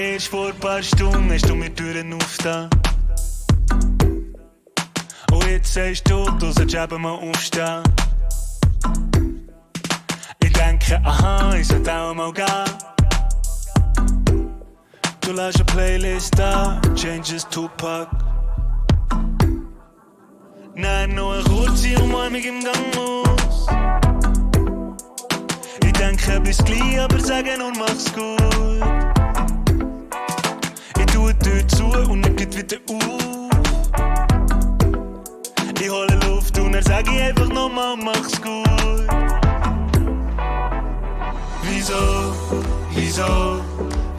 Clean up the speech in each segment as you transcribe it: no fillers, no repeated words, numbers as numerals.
Erst vor ein paar Stunden hast du mir Türen aufgetan. Und jetzt sagst du sollst eben mal aufstehen. Ich denke, aha, ich sollte auch mal gehen. Du lässt eine Playlist da, Changes Tupac. Nein, nur eine kurze Umarmung im Gang muss. Ich denke bis gleich, aber sage nur mach's gut. Ich tue die Tür zu und er geht wieder auf. Ich hole Luft und dann sag ich einfach nochmal mach's gut. Wieso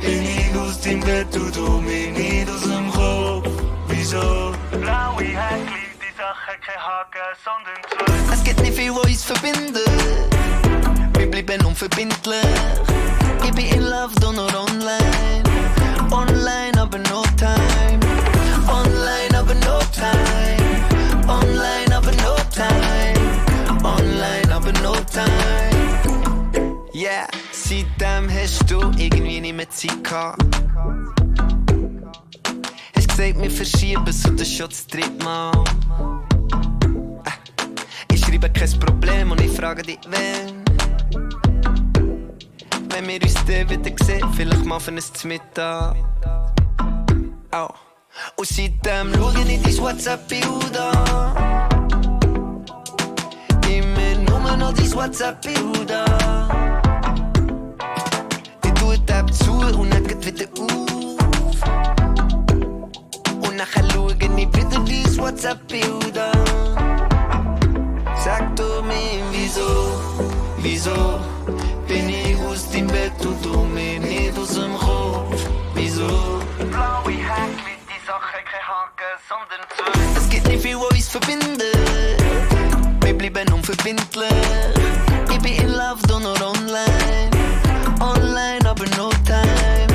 bin ich aus deinem Bett und du mir nicht aus dem Kopf? Wieso? Blaue Häkchen, die Sache kein Haken, sondern zwei. Es gibt nicht viel, was uns verbindet. Wir bleiben unverbindlich. Ich bin in love, doch nur online. Online, aber no time. Online, aber no time. Online, aber no time. Online, aber no time. Yeah, seitdem hast du irgendwie nicht mehr Zeit gehabt. Hast gesagt, wir verschieben so das schon das dritte Mal. Ich schreibe kein Problem und ich frage dich, wenn. Wenn wir uns dann wieder sehen, vielleicht mal für ein Mittag. Oh. Und seitdem schau ich dein WhatsApp-Bild an. Immer nur noch dein WhatsApp-Bild an. Ich tue die App zu und dann geht wieder auf. Und nachher schau ich wieder dein WhatsApp-Bild an. Sag du mir, wieso bin ich aus deinem Bett und du mir nicht aus dem Kopf? Wieso? Blaue Häkchen, die Sache kein Haken, sondern zwei. Es gibt nicht viel, was uns verbindet. Wir bleiben unverbindlich. Ich bin in love, doch nur online. Online, aber no time.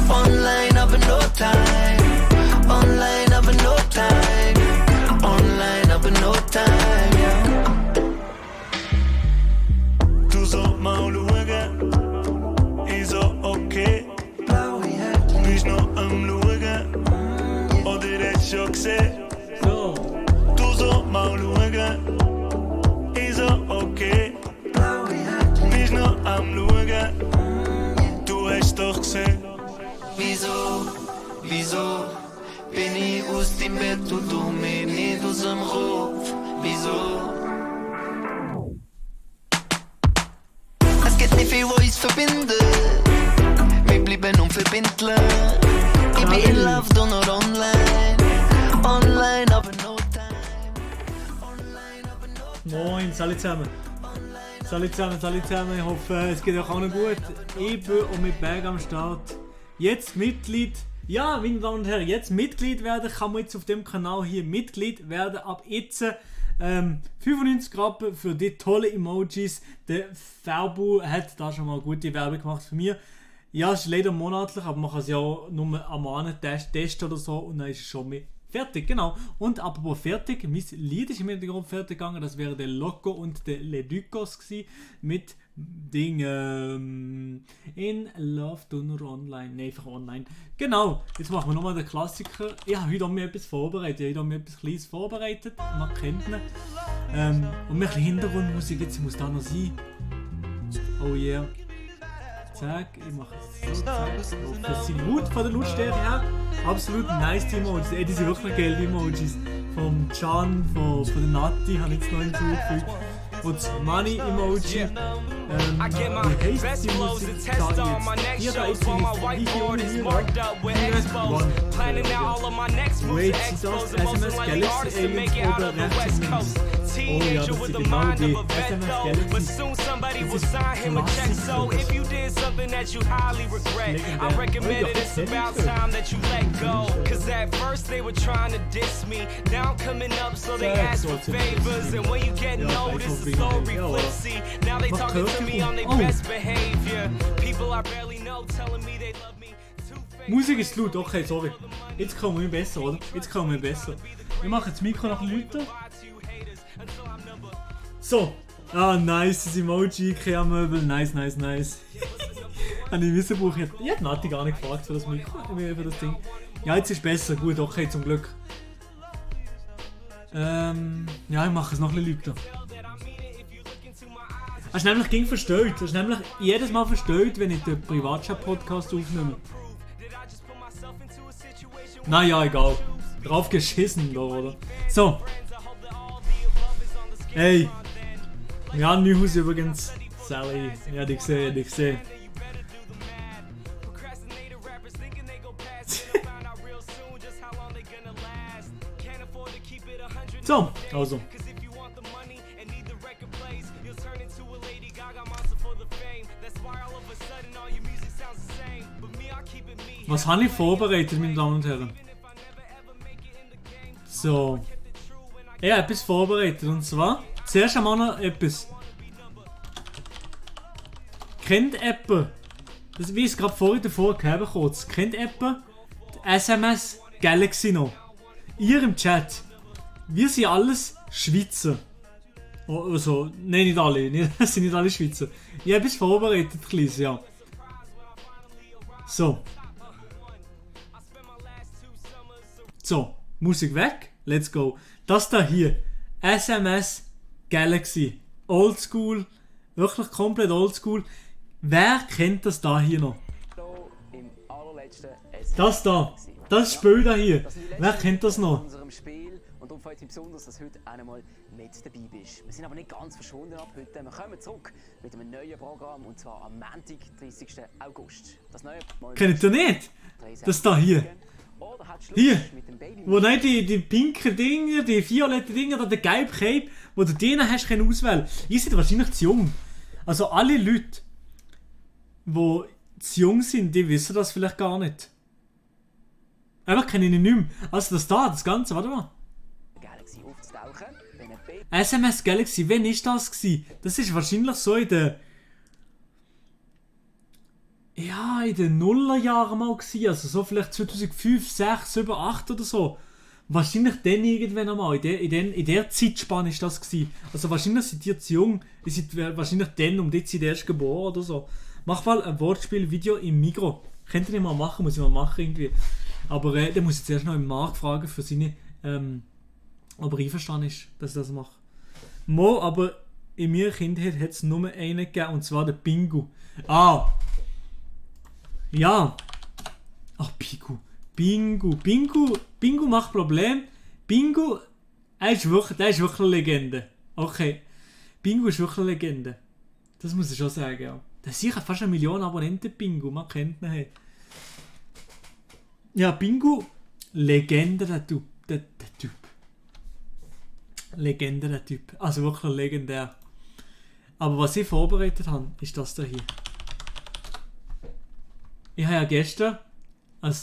Online, aber no time. Online, aber no time. Online, aber no time, yeah. Du sollst mal schauen, ich so okay. Bist noch am schauen, oder hast schon gesehen? Du sollst mal schauen, ich so okay. Bist noch am schauen, du hast doch gesehen. Wieso bin ich aus dem Bett und du mir nicht aus dem Kopf? Wieso? Es gibt nicht viel, was uns verbindet. Wir bleiben unverbindlich. Ich bin in love, doch nur online. Online, aber no time. Online, aber no time. Moin, salut zusammen. Salut zusammen. Ich hoffe, es geht euch allen gut. Ich bin und mit Berg am Start. Jetzt Mitglied. Ja, meine Damen und Herren, jetzt Mitglied werden. Kann man jetzt auf dem Kanal hier Mitglied werden. Ab jetzt 95 Rappen für die tollen Emojis. Der Faubu hat da schon mal gute Werbung gemacht für mich. Ja, es ist leider monatlich, aber man kann es ja nur am Abend testen oder so und dann ist es schon mehr fertig, genau. Und apropos fertig, mein Lied ist im Hintergrund fertig gegangen, das wäre der Loco und der Ledukos gewesen, mit Ding In Love to nur online, nein, einfach online. Genau, jetzt machen wir nochmal den Klassiker. Ich habe heute auch mir etwas vorbereitet, etwas Kleines vorbereitet, man kennt ihn. Und ein bisschen Hintergrundmusik, jetzt muss da noch sein. Oh yeah. Zack, ich mache es so, zack. Das sind gut von der Lautstärke her. Absolut nice die Emojis. Die sind wirklich geil, die Emojis. Vom Can, von der Nati habe ich jetzt noch hinzugefügt. Und das Money-Emoji. Wie heisst die Musik da jetzt? Hier da ist die Video hier. Wait, sind das SMS Galaxy Aliens oder rechts und links? Oh ja, das sind genau die SMS Galaxy. Das ist Klassiker. Now they talking to me on their best behavior. People I barely know telling me they love me. Musik ist laut, okay, sorry. Jetzt kommen wir besser, oder? Jetzt kommen wir besser. Wir machen das Mikro noch lauter. So. Ah, nice, das Emoji, Ikea-Möbel, nice. Habe ich wissen, Buch. Ich hätte Nati gar nicht gefragt für das Mikro, für das Ding. Ja, jetzt ist besser. Gut, okay, zum Glück. Ja, ich mache es noch ein bisschen lauter. Hast du nämlich ging verstellt. Hast du nämlich jedes Mal verstellt, wenn ich den Privatchat-Podcast aufnehme. Naja, egal. Drauf geschissen da, oder? So. Hey. Ja, Neuhaus übrigens. Sally. Ja, die gesehen. So, also. Was habe ich vorbereitet, meine Damen und Herren? So. Ich habe etwas vorbereitet und zwar zuerst einmal noch etwas. Kennt jemand, das wie ich es gerade vorhin davor gegeben kurz, kennt jemand die SMS Galaxy noch? Ihr im Chat, wir sind alles Schweizer. Also, nein, nicht alle, das sind nicht alle Schweizer. Ich habe etwas vorbereitet, kleines, ja. So. So, Musik weg, let's go. Das da hier, SMS Galaxy, oldschool, wirklich komplett oldschool. Wer kennt das da hier noch? Das da, das Spiel da hier, wer kennt das noch? Und darum freut es mich besonders, dass du heute auch einmal mit dabei bist. Wir sind aber nicht ganz verschwunden ab heute. Wir kommen zurück mit einem neuen Programm und zwar am Montag, 30. August. Das neue Kennt ihr nicht? Das da hier. Hier, wo nicht die pinken Dinger, die violetten Dinger oder der gelbe Cape, wo du denen hast können auswählen. Ihr seid wahrscheinlich zu jung. Also alle Leute, die zu jung sind, die wissen das vielleicht gar nicht. Einfach kenne ich nicht mehr. Also das da, das Ganze, warte mal. SMS Galaxy, wann ist das gewesen? Das ist wahrscheinlich so in den... Ja, in den Nullerjahren mal gewesen. Also so vielleicht 2005, 6, 7, 8 oder so. Wahrscheinlich dann irgendwann einmal. In der Zeitspanne ist das gewesen. Also wahrscheinlich seid ihr zu jung. Ihr seid wahrscheinlich dann um die Zeit erst geboren oder so. Mach mal ein Wortspiel-Video im Mikro. Könnt ihr nicht mal machen, muss ich mal machen irgendwie. Aber der muss jetzt erst noch im Markt fragen für seine... ob er einverstanden ist, dass ich das mache. Mo, aber in meiner Kindheit hat es nur einen gegeben, und zwar der Bingo. Ah! Ja! Ach, Bingo macht Problem. Bingo, der ist wirklich eine Legende. Okay. Bingo ist wirklich eine Legende. Das muss ich schon sagen, ja. Der hat sicher fast 1 Million Abonnenten, Bingo, man kennt ihn. Hey. Ja, Bingo, Legende, der Typ. Legende, der Typ. Also wirklich legendär. Aber was ich vorbereitet habe, ist das da hier. Ich habe ja gestern ein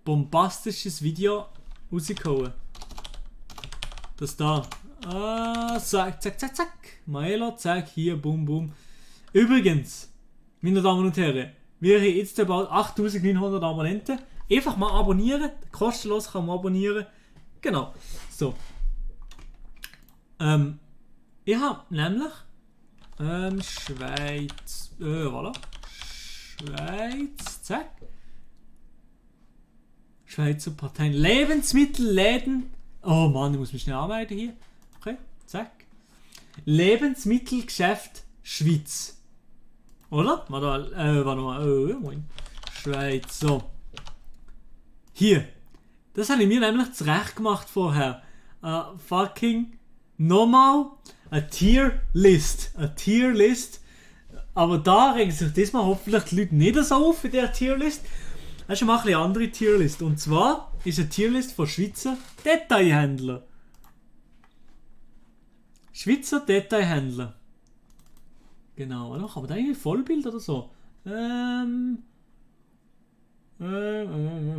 bombastisches Video rausgehauen. Das da. Zack. Maelo, zack, hier, bum, bum. Übrigens, meine Damen und Herren, wir haben jetzt bald 8900 Abonnenten. Einfach mal abonnieren. Kostenlos kann man abonnieren. Genau. So. Ich habe nämlich Schweiz. Voilà. Schweiz. Zack. Schweizer Parteien. Lebensmittelläden. Oh Mann, ich muss mich schnell anmelden hier. Okay, zack. Lebensmittelgeschäft Schweiz. Oder? Warte mal. Moin. Schweiz. So. Hier. Das habe ich mir nämlich zurecht gemacht vorher. Fucking. Nochmal eine Tierlist. Aber da regen sich diesmal hoffentlich die Leute nicht so auf in dieser Tierlist. Das ist mal eine andere Tierlist. Und zwar ist eine Tierlist von Schweizer Detailhändlern. Schweizer Detailhändler. Genau, oder? Kann man da irgendwie Vollbild oder so?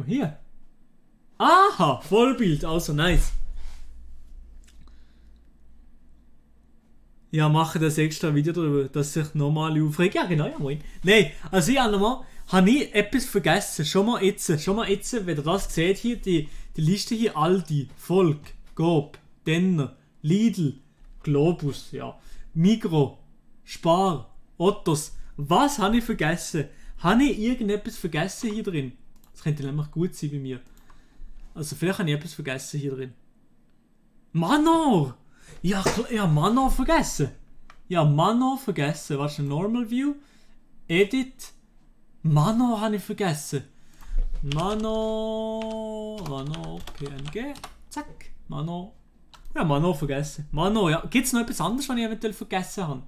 Hier. Aha, Vollbild, also nice. Ja, mache das extra Video darüber, dass sich normale aufregen. Ja, genau, ja, moin. Nein, also habe ich etwas vergessen. Schon mal jetzt, wenn ihr das seht hier, die Liste hier, Aldi, Volk, Coop, Denner, Lidl, Globus, ja, Migros, Spar, Ottos. Was habe ich vergessen? Habe ich irgendetwas vergessen hier drin? Das könnte nämlich gut sein bei mir. Also vielleicht habe ich etwas vergessen hier drin. Manor! Ja, Manor vergessen. Was ist Normal View? Edit. Manor habe ich vergessen. Manor PNG. Zack. Manor. Ja, Manor vergessen. Manor, ja. Gibt es noch etwas anderes, was ich eventuell vergessen habe?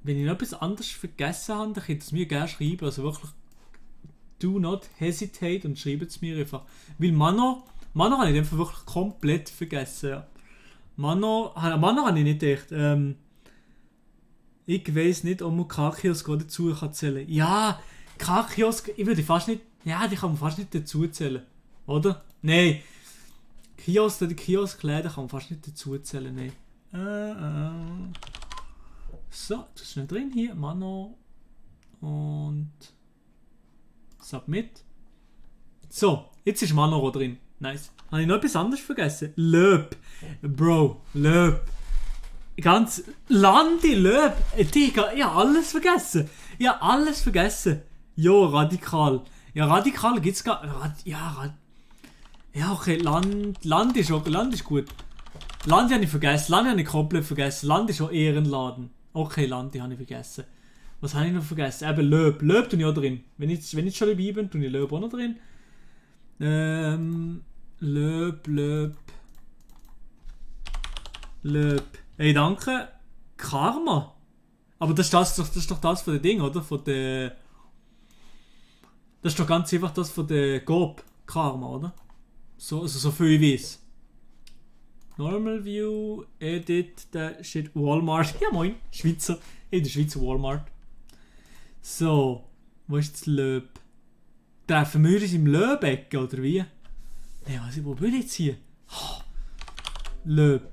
Wenn ich noch etwas anderes vergessen habe, dann könnt ihr es mir gerne schreiben. Also wirklich, do not hesitate und schreibt es mir einfach. Weil Manor habe ich einfach wirklich komplett vergessen. Ja. Manor habe ich nicht gedacht. Ich weiss nicht, ob man K-Kiosk dazu zählen kann. Ja, K-Kiosk, ich würde fast nicht. Ja, die kann man fast nicht dazu zählen. Oder? Nein. Die Kioskläden kann man fast nicht dazu zählen. Nein. So, das ist nicht drin hier. Manor. Und. Submit. So, jetzt ist Manor drin. Nice. Habe ich noch etwas anderes vergessen? Löb. Bro, Löb. Ganz Landi, Löb. Digga, ich habe alles vergessen. Jo, radikal. Ja, radikal gibt's gar. Ja, okay, Land ist gut. Landi habe ich vergessen. Landi habe ich komplett vergessen. Land ist auch Ehrenladen. Okay, Landi habe ich vergessen. Was habe ich noch vergessen? Eben Löb. Löb tue ich auch drin. Wenn ich schon dabei bin, tue ich Löb auch noch drin. Löb. Hey, danke. Karma. Aber das ist doch das von den Ding, oder? Das ist doch ganz einfach das von der Gob. Karma, oder? So viel ich weiß. Normal View, Edit, da steht Walmart. Ja moin, Schweizer. In der Schweizer Walmart. So, wo ist das Löb? Treffen wir uns im Löbeck, oder wie? Nee, wo bin ich jetzt hier? Oh. Löb.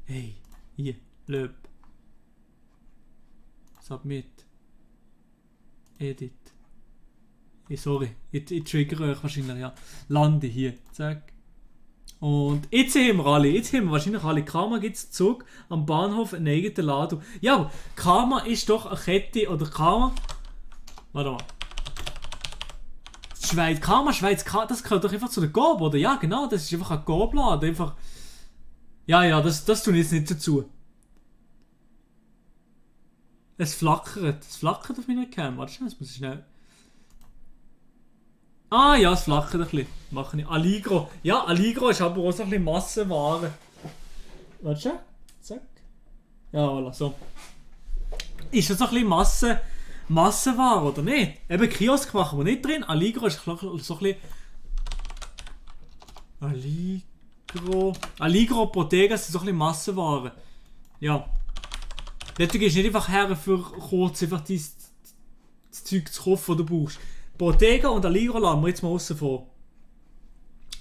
Hey, hier, Löb. Submit. Edit. Hey, sorry, ich triggere euch wahrscheinlich, ja. Lande hier, zack. Und jetzt haben wir wahrscheinlich alle. Karma gibt es Zug am Bahnhof einen eigenen Laden. Ja, aber Karma ist doch eine Kette, oder Karma... Warte mal. Schweiz, das gehört doch einfach zu der Gob, oder? Ja, genau, das ist einfach ein Gob-Laden. Einfach... Ja, das tue ich jetzt nicht dazu. Es flackert auf meiner Cam. Warte schnell, das muss ich schnell... Ah ja, es flackert ein bisschen. Mache ich. Allegro. Ja, Allegro ist aber auch so ein bisschen Massenware. Warte schon. Zack. Ja, voilà, so. Ist das so ein bisschen Massenware, oder nicht? Eben Kiosk machen wir nicht drin. Allegro ist so ein bisschen... Allegro, Bottega sind so ein bisschen Massenware. Ja. Dort gehst du nicht einfach her, für kurz einfach das Zeug zu kaufen, das du brauchst. Bottega und Allegro lassen wir jetzt mal aussen vor.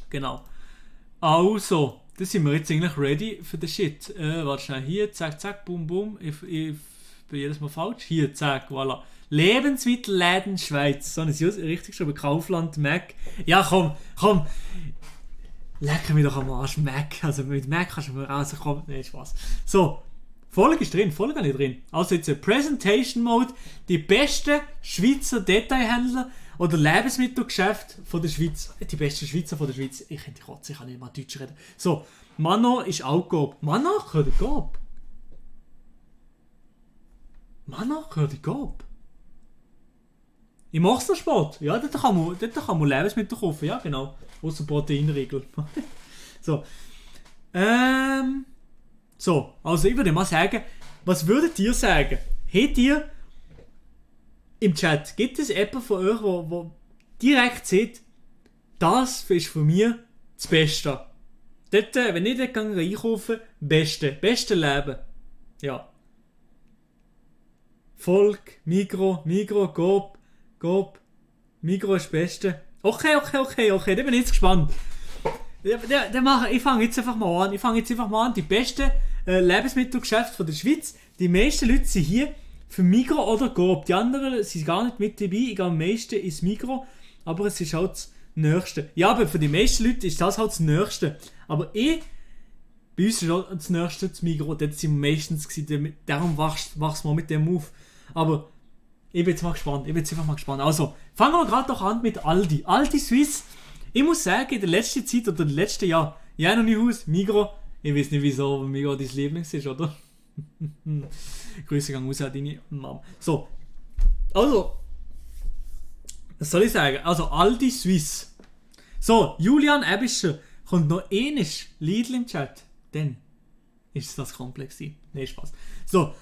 Genau. Also, da sind wir jetzt eigentlich ready für den Shit. Warte schnell, hier, zack, boom. Ich bin jedes Mal falsch. Hier, zack, voilà. Lebensmittelläden Schweiz. So, das ist richtig geschrieben. Kaufland, Mac. Ja, komm. Lecker mich doch am Arsch, Mac. Also mit Mac kannst du mal rauskommen. Nein, Spaß. So. Folge ist drin, Folge nicht drin. Also jetzt ein Presentation Mode. Die besten Schweizer Detailhändler oder Lebensmittelgeschäfte von der Schweiz. Die besten Schweizer von der Schweiz. Ich könnte kotzen, ich kann nicht mal Deutsch reden. So, Manor ist auch Gob. Manor gehört Gob. Im Ochsensport. Ja, dort kann man Lebensmittel kaufen. Ja, genau. Außer Proteinriegel. So. So, also ich würde mal sagen, was würdet ihr sagen? Habt ihr im Chat, gibt es jemanden von euch, der direkt sieht, das ist von mir das Beste? Dort, wenn ich dort einkaufen kann, beste Leben. Ja. Volk, Migros, Coop, Migros ist das Beste. Okay, da bin ich jetzt gespannt. Ich fange jetzt einfach mal an. Die besten Lebensmittelgeschäfte von der Schweiz. Die meisten Leute sind hier für Migros oder Coop. Die anderen sind gar nicht mit dabei. Ich gehe am meisten ins Migros. Aber es ist halt das Nächste. Ja, aber für die meisten Leute ist das halt das Nächste. Aber ich Bei uns ist auch das nächste das Migros, dort sind wir meistens gewesen, darum wachst du mal mit dem auf. Aber ich bin jetzt einfach mal gespannt. Also, fangen wir gerade doch an mit Aldi. Aldi Suisse, ich muss sagen, in der letzten Zeit oder im letzten Jahr, ja noch nicht aus, Migros, ich weiß nicht wieso, aber Migros dein Lieblings ist, oder? Grüße gehen raus an deine Mom. So, also, was soll ich sagen? Also, Aldi Suisse. So, Julian Ebischer, kommt noch ähnlich Lidl im Chat, dann ist das komplex. Nein, Spaß. So,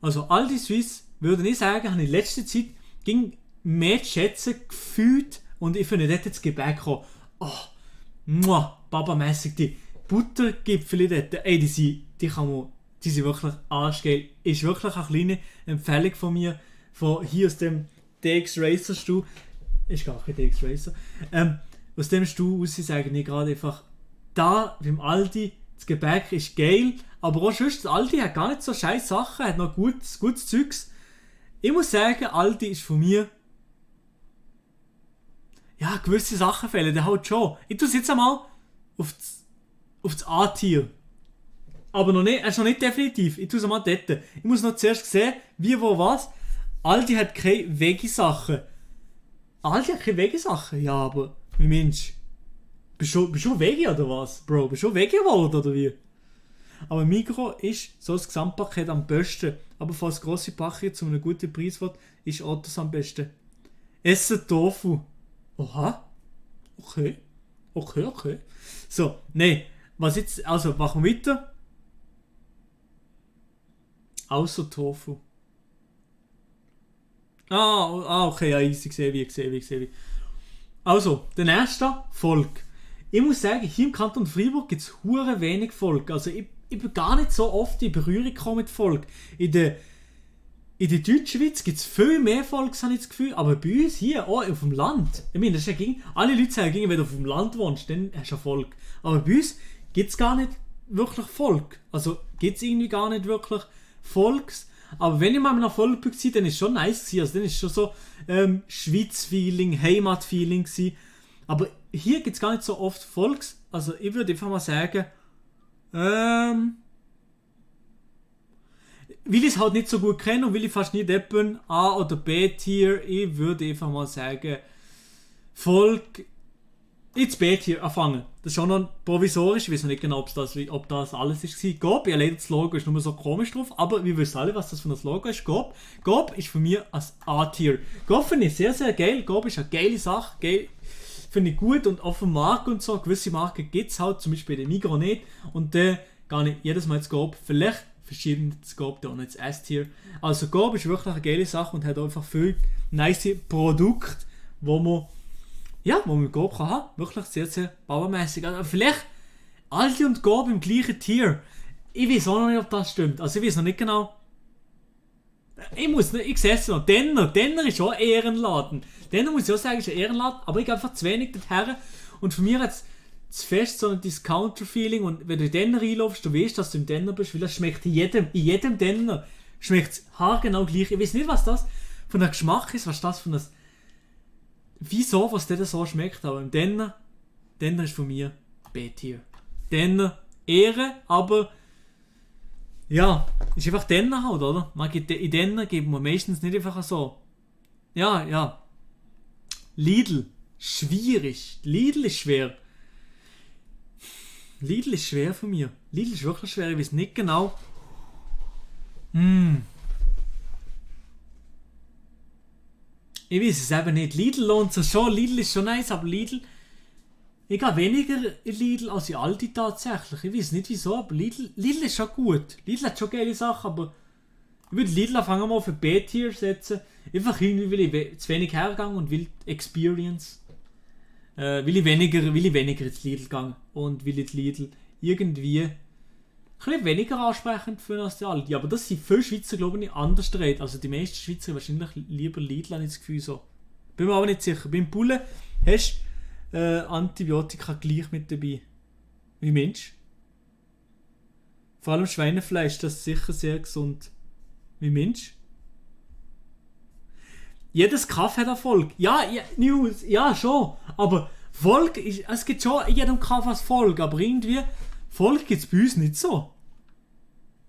also Aldi Suisse, würde ich sagen, habe ich in letzter Zeit ging mehr schätzen gefühlt und ich finde dort jetzt Gebäck gekommen. Oh, babamässig, die Buttergipfel dort, ey, die sind wirklich arschgeil. Ist wirklich eine kleine Empfehlung von mir, von hier aus dem DX Racer Stuhl. Ist gar kein DX Racer. Aus dem Stuhl aus sagen ich gerade einfach, da beim Aldi, das Gebäck ist geil, aber auch sonst, Aldi hat gar nicht so scheiß Sachen, hat noch gutes Zeugs. Ich muss sagen, Aldi ist von mir, ja, gewisse Sachen fehlen, der halt schon. Ich tue es jetzt einmal auf das A-Tier. Aber noch nicht, ist noch nicht definitiv. Ich tue es einmal dort. Ich muss noch zuerst sehen, wie, wo, was. Aldi hat keine Veggie-Sachen. Aldi hat keine Veggie-Sachen? Ja, aber wie Mensch. Bist du schon Veggie oder was, Bro? Bist du schon Veggie geworden oder wie? Aber Migros ist so das Gesamtpaket am besten. Aber falls grosse Packung zu einem guten Preis wird, ist Ottos am besten. Essen Tofu. Oha. Okay. So, nein. Was jetzt, also machen wir weiter. Außer Tofu. Okay, ja, easy, sehe wie. Also, der nächste, Volk. Ich muss sagen, hier im Kanton Freiburg gibt es hure wenig Volk. Also ich bin gar nicht so oft in Berührung gekommen mit Volk. In der Deutschschweiz gibt es viel mehr Volk, habe ich das Gefühl. Aber bei uns hier, auch auf dem Land. Ich meine, das ist ja alle Leute sagen, wenn du auf dem Land wohnst, dann hast du Volk. Aber bei uns gibt es gar nicht wirklich Volk. Also gibt es irgendwie gar nicht wirklich Volks. Aber wenn ich mal nach Volk war, dann war es schon nice gewesen. Also dann ist schon so Schweiz-Feeling, Heimat-Feeling gewesen. Aber hier gibt es gar nicht so oft Volks. Also ich würde einfach mal sagen, weil ich es halt nicht so gut kenne und weil ich fast nie dort bin, A- oder B-Tier, ich würde einfach mal sagen, Volk, jetzt B-Tier anfangen. Das ist schon noch provisorisch, ich weiß noch nicht genau, ob das alles ist. Gob, ja leider das Logo ist nur so komisch drauf, aber wir wissen alle, was das für ein Logo ist. Gob ist für mich als A-Tier. Gob finde ich sehr, sehr geil. Gob ist eine geile Sache, geil. Finde ich gut und auf dem Markt und so, gewisse Marken gibt es halt, zum Beispiel den Migros nicht und dann gar nicht jedes Mal das Gob, vielleicht verschiedene das Gob, da auch nicht das S-Tier. Also Gob ist wirklich eine geile Sache und hat einfach viel nice Produkte, wo man mit Gob kann haben. Wirklich sehr, sehr bauermässig. Also vielleicht Aldi und Gob im gleichen Tier. Ich weiß auch noch nicht, ob das stimmt. Also ich weiß noch nicht genau. Ich sehe es noch. Denner ist auch Ehrenladen. Denner muss ich auch sagen, ist ein Ehrenladen, aber ich gehe einfach zu wenig dorthin. Und für mich hat es zu fest so ein Discounter-Feeling. Und wenn du in Denner reinläufst, du weißt, dass du im Denner bist, weil das schmeckt in jedem Denner. Schmeckt es haargenau gleich. Ich weiß nicht, was das von der Geschmack ist, was das von das. Wieso, was der so schmeckt, aber im Denner ist von mir B-Tier. Denner Ehre, aber ja, ist einfach Denner halt, oder? In Denner geben wir meistens nicht einfach so. Ja. Lidl, schwierig. Lidl ist schwer. Lidl ist schwer von mir. Lidl ist wirklich schwer, ich weiß nicht genau. Ich weiß es eben nicht. Lidl lohnt sich schon. Lidl ist schon nice, aber Lidl. Ich gehe weniger in Lidl als in Aldi tatsächlich. Ich weiß nicht wieso, aber Lidl ist schon gut. Lidl hat schon geile Sachen, aber ich würde Lidl anfangen mal für B-Tier setzen. Einfach irgendwie, weil ich zu wenig hergegangen und will Experience. Will ich weniger ins Lidl gehen und will jetzt Lidl irgendwie ein bisschen weniger ansprechend für als die Aldi. Aber das sind viele Schweizer, glaube ich, anders reden. Also die meisten Schweizer wahrscheinlich lieber Lidl, habe ich das Gefühl so. Bin mir aber nicht sicher. Beim Bullen hast du Antibiotika gleich mit dabei. Wie Mensch. Vor allem Schweinefleisch, das ist sicher sehr gesund. Wie Mensch. Jedes Kaff hat Erfolg. Ja, News, ja schon. Aber Volk ist, es gibt schon in jedem Kaff als Volk, aber irgendwie Volk gibt es bei uns nicht so.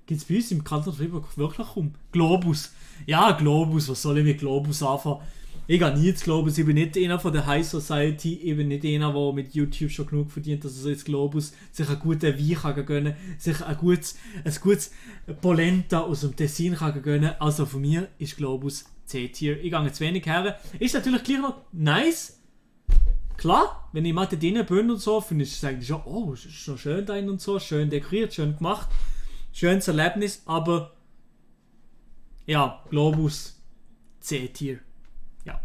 Gibt es bei uns im Kanton Freiburg wirklich kaum. Globus. Ja, Globus, was soll ich mit Globus anfangen? Ich gehe nie zu Globus, ich bin nicht einer von der High Society, ich bin nicht einer, der mit YouTube schon genug verdient, dass er so ins Globus sich einen guten Wein kann gönnen, sich ein gutes Polenta aus dem Tessin kann gönnen. Also von mir ist Globus C-Tier. Ich gehe jetzt wenig her. Ist natürlich gleich noch nice. Klar, wenn ich mal da drinnen bin und so, finde ich es eigentlich schon, oh, es ist schon schön da und so, schön dekoriert, schön gemacht, schönes Erlebnis, aber ja, Globus C-Tier. Ja.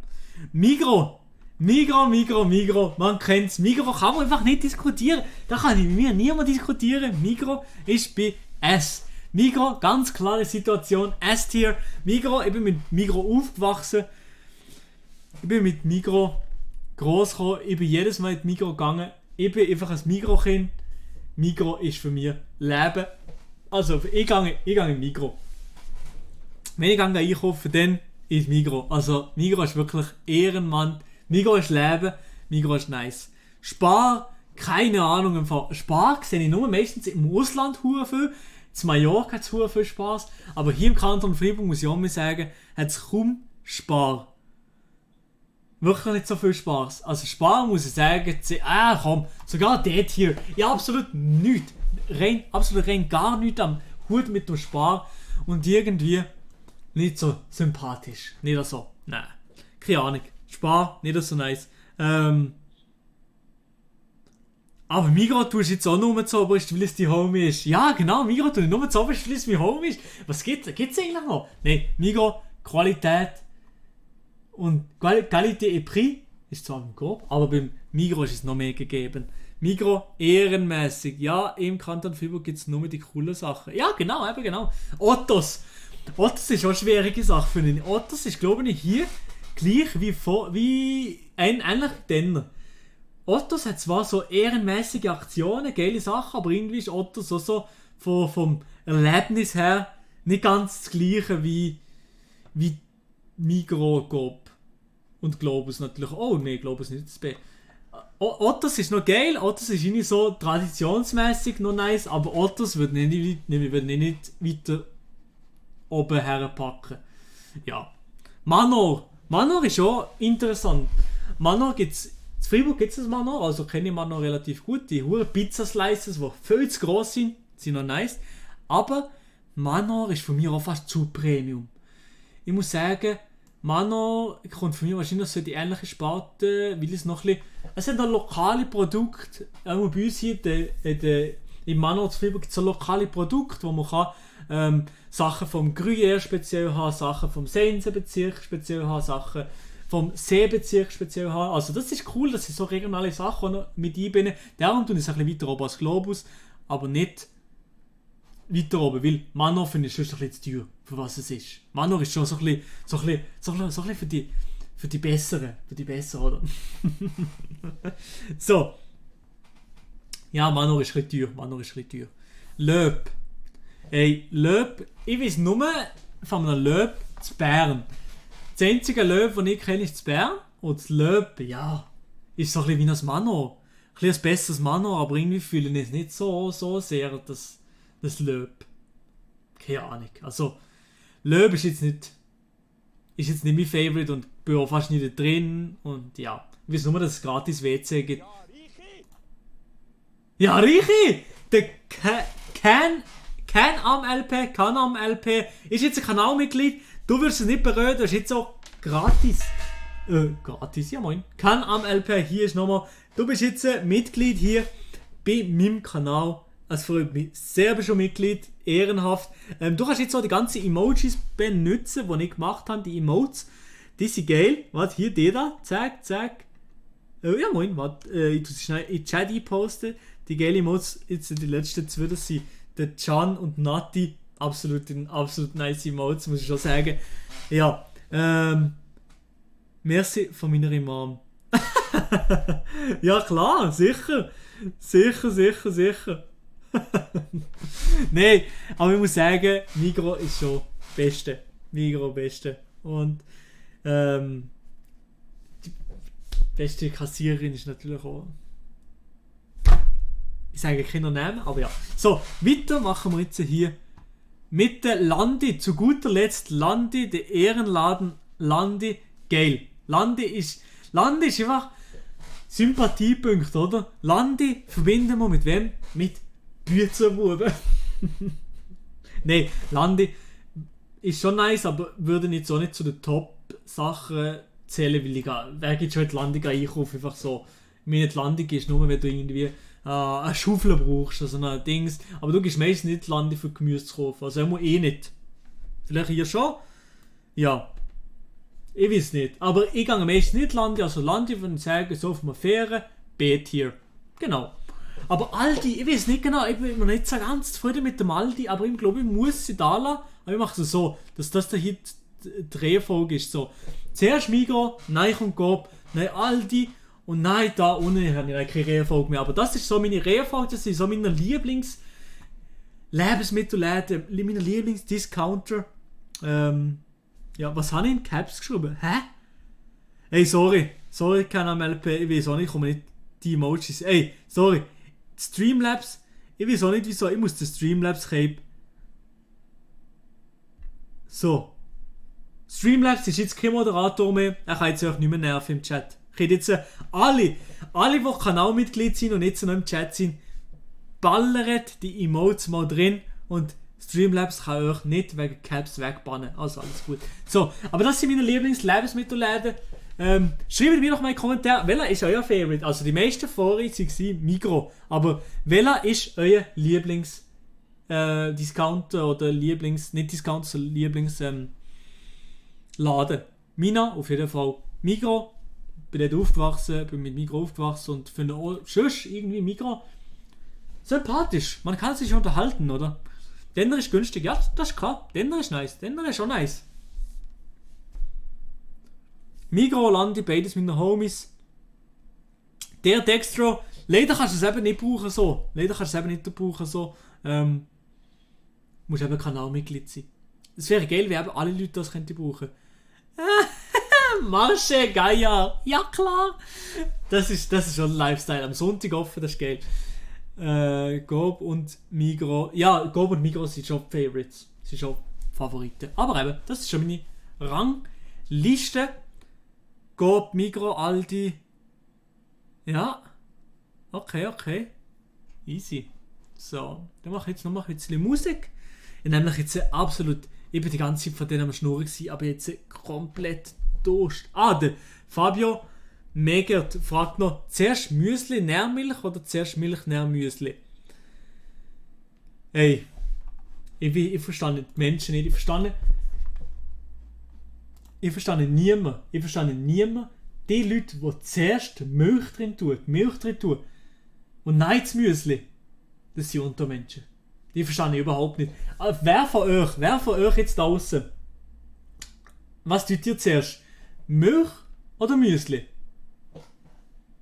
Migros, man kennt's. Migros kann man einfach nicht diskutieren. Da kann ich mit mir niemand diskutieren. Migros ist bei S. Migros, ganz klare Situation, S-Tier. Migros, ich bin mit Migros aufgewachsen. Ich bin mit Migros gross gekommen. Ich bin jedes Mal in Migros gegangen. Ich bin einfach ein Migros-Kind. Migros ist für mich Leben. Also, ich gehe in Migros. Wenn ich einkaufen, dann ist Migros. Also, Migros ist wirklich Ehrenmann. Migros ist Leben. Migros ist nice. Spar, keine Ahnung. Im Fall. Spar sehe ich nur meistens im Ausland hure viel. In Mallorca hat es hure viel Spaß. Aber hier im Kanton Freiburg, muss ich auch mal sagen, hat es kaum Spar. Wirklich nicht so viel Spaß. Also Spar muss ich sagen, komm, sogar dort hier. Ja, absolut nichts. Absolut gar nichts am Hut mit dem Spar. Und irgendwie nicht so sympathisch. Nicht so. Nein. Keine Ahnung. Spar, nicht so nice. Aber Migros tust du jetzt auch nur so, weil es die Homie ist. Ja, genau, Migros tue ich nur so, weil es mein Homie ist. Was gibt's eigentlich noch? Nein, Migros, Qualität und Qualité et Prix ist zwar im Coop, aber beim Migros ist es noch mehr gegeben. Migros, ehrenmäßig. Ja, im Kanton Freiburg gibt es nur die coolen Sachen. Ja, genau, eben genau. Ottos. Ottos ist auch eine schwierige Sache für ihn. Ottos ist, glaube ich, hier gleich wie ähnlich Denner. Ottos hat zwar so ehrenmäßige Aktionen, geile Sachen, aber irgendwie ist Ottos auch so vom Erlebnis her nicht ganz das gleiche wie Migros, Coop und Globus natürlich. Oh nein, Globus nicht das B. Ottos ist noch geil, Ottos ist irgendwie so traditionsmäßig noch nice, aber Ottos wird nicht weiter oben herpacken. Ja. Manor ist schon interessant. Manor gibt's, in Freiburg gibt es das Manor, also kenne ich Manor relativ gut. Die hohen Pizza-Slices, die viel zu gross sind noch nice. Aber Manor ist für mich auch fast zu Premium. Ich muss sagen, Manor kommt für mich wahrscheinlich so die ähnliche Sparte, weil es noch ein bisschen... Es sind noch lokale Produkte, auch bei uns hier im Manor zu Freiburg gibt es so lokale Produkte, wo man kann Sachen vom Gruyère speziell haben, Sachen vom Sensenbezirk speziell haben, Sachen vom Seebezirk speziell haben. Also das ist cool, dass ich so regionale Sachen noch mit einbinden. Darum tue ich es ein bisschen weiter oben als Globus, aber nicht weiter oben, weil Manor finde ich schon ein bisschen zu teuer, für was es ist. Manor ist schon so ein bisschen für die Besseren, oder? So. Ja, Manor ist ein bisschen teuer. Löb. Ey, Löb, ich weiß nur von einem Löb zu Bern. Das einzige Löb, das ich kenne, ist zu Bern. Und das Löb, ja, ist so ein bisschen wie ein Manor. Ein bisschen ein besseres Manor, aber irgendwie fühle ich es nicht so sehr, das Löb. Keine Ahnung. Also, Löb ist jetzt nicht mein Favorite und bin auch fast nicht drin. Und ja, ich weiß nur, dass es gratis WC gibt. Ja, Richi! Der Can-Am LP ist jetzt ein Kanalmitglied. Du wirst es nicht bereuen, das ist jetzt auch gratis. Gratis, ja moin. Can-Am LP, hier ist nochmal. Du bist jetzt Mitglied hier bei meinem Kanal. Es freut mich sehr, bist schon Mitglied. Ehrenhaft. Du kannst jetzt auch die ganzen Emojis benutzen, die ich gemacht habe. Die Emotes, die sind geil. Warte, hier, die da. Zack. Ja moin, warte. Ich tue sie schnell in den Chat posten. Die geile Emotes, jetzt die letzten zwei, das sind der Can und Nati. Absolut nice Emotes, muss ich schon sagen. Ja, merci von meiner Mom. Ja klar, sicher. Nein, aber ich muss sagen, Migros ist schon Beste. Und die beste Kassiererin ist natürlich auch Ich sage keine Namen, aber ja. So, weiter machen wir jetzt hier mit der Landi. Zu guter Letzt Landi, der Ehrenladen Landi, geil. Landi ist einfach Sympathiepunkt, oder? Landi verbinden wir mit wem? Mit Büzerbuben. Nein, Landi ist schon nice, aber würde jetzt so nicht zu den Top-Sachen zählen, weil wer geht schon in die Landi einkaufen? Einfach so. Meine Landi ist nur, wenn du irgendwie eine Schaufel brauchst, also ein Dings. Aber du gehst meistens nicht in die Landi für Gemüse zu kaufen. Also immer nicht. Vielleicht hier schon? Ja. Ich weiß nicht. Aber ich gehe meistens nicht in die Landi. Also Landi, wenn ich sage, so auf einer Fähre, B-Tier. Genau. Aber Aldi, ich weiß nicht genau, ich bin mir nicht so ganz zufrieden mit dem Aldi, aber ich glaube, ich muss sie da lassen. Aber ich mache es so, dass das der Hit die Reihenfolge ist. So. Zuerst Migros, nein kommt Coop, nein Aldi und nein da unten habe ich keine Reihenfolge mehr. Aber das ist so meine Reihenfolge, das sind so meine Lebensmittelläden, meine Lieblingsdiscounter. Ja, was habe ich in Caps geschrieben? Hä? Ey, sorry, kein MLP, ich weiß auch nicht, ich komme nicht die Emojis. Ey, sorry. Streamlabs, ich weiß auch nicht wieso, ich muss den Streamlabs Cape. So. Streamlabs ist jetzt kein Moderator mehr, er kann jetzt auch nicht mehr nerven im Chat. Ich hätte jetzt alle, die Kanalmitglied sind und jetzt noch im Chat sind, ballert die Emotes mal drin und Streamlabs kann euch nicht wegen Caps wegbannen. Also alles gut. So, aber das sind meine Lieblings-Lebensmittelläden. Schreibt mir doch mal in die Kommentare, welcher ist euer Favorite? Also die meisten vorhin waren Migros. Aber welcher ist euer Lieblings-Discounter oder nicht Discounter, sondern Lieblings-Laden? Mina auf jeden Fall Migros. Bin dort aufgewachsen, bin mit Migros aufgewachsen und finde auch sonst irgendwie Migros sympathisch. Man kann sich unterhalten, oder? Denner ist günstig, ja, das ist klar. Denner ist nice, Denner ist schon nice. Migros, Landi, beides mit den Homies. Der Dextro, leider kannst du es eben nicht brauchen so. Musst eben Kanalmitglied sein. Es wäre geil, wenn eben alle Leute das könnten brauchen. Marsche, Gaia, ja klar. Das ist schon ein Lifestyle. Am Sonntag offen, das ist geil. Coop und Migros. Ja, Coop und Migros sind schon Favorites. Sind schon Favoriten. Aber eben, das ist schon meine Rangliste. Coop, Migros, Aldi. Ja. Okay. Easy. So, dann mache ich jetzt noch ein bisschen Musik. Ich nämlich jetzt absolut, ich bin die ganze Zeit von denen am Schnurren gewesen, aber jetzt komplett Durst. Der Fabio Megert fragt noch, zuerst Müsli, Nährmilch oder zuerst Milch, Nährmüsli? Ey, ich verstehe nicht die Menschen nicht, ich verstehe niemanden. Die Leute, die zuerst Milch drin tun und nein das Müsli, das sind Untermenschen. Die verstehe ich überhaupt nicht. Wer von euch jetzt da draußen, was tut ihr zuerst? Milch oder Müsli?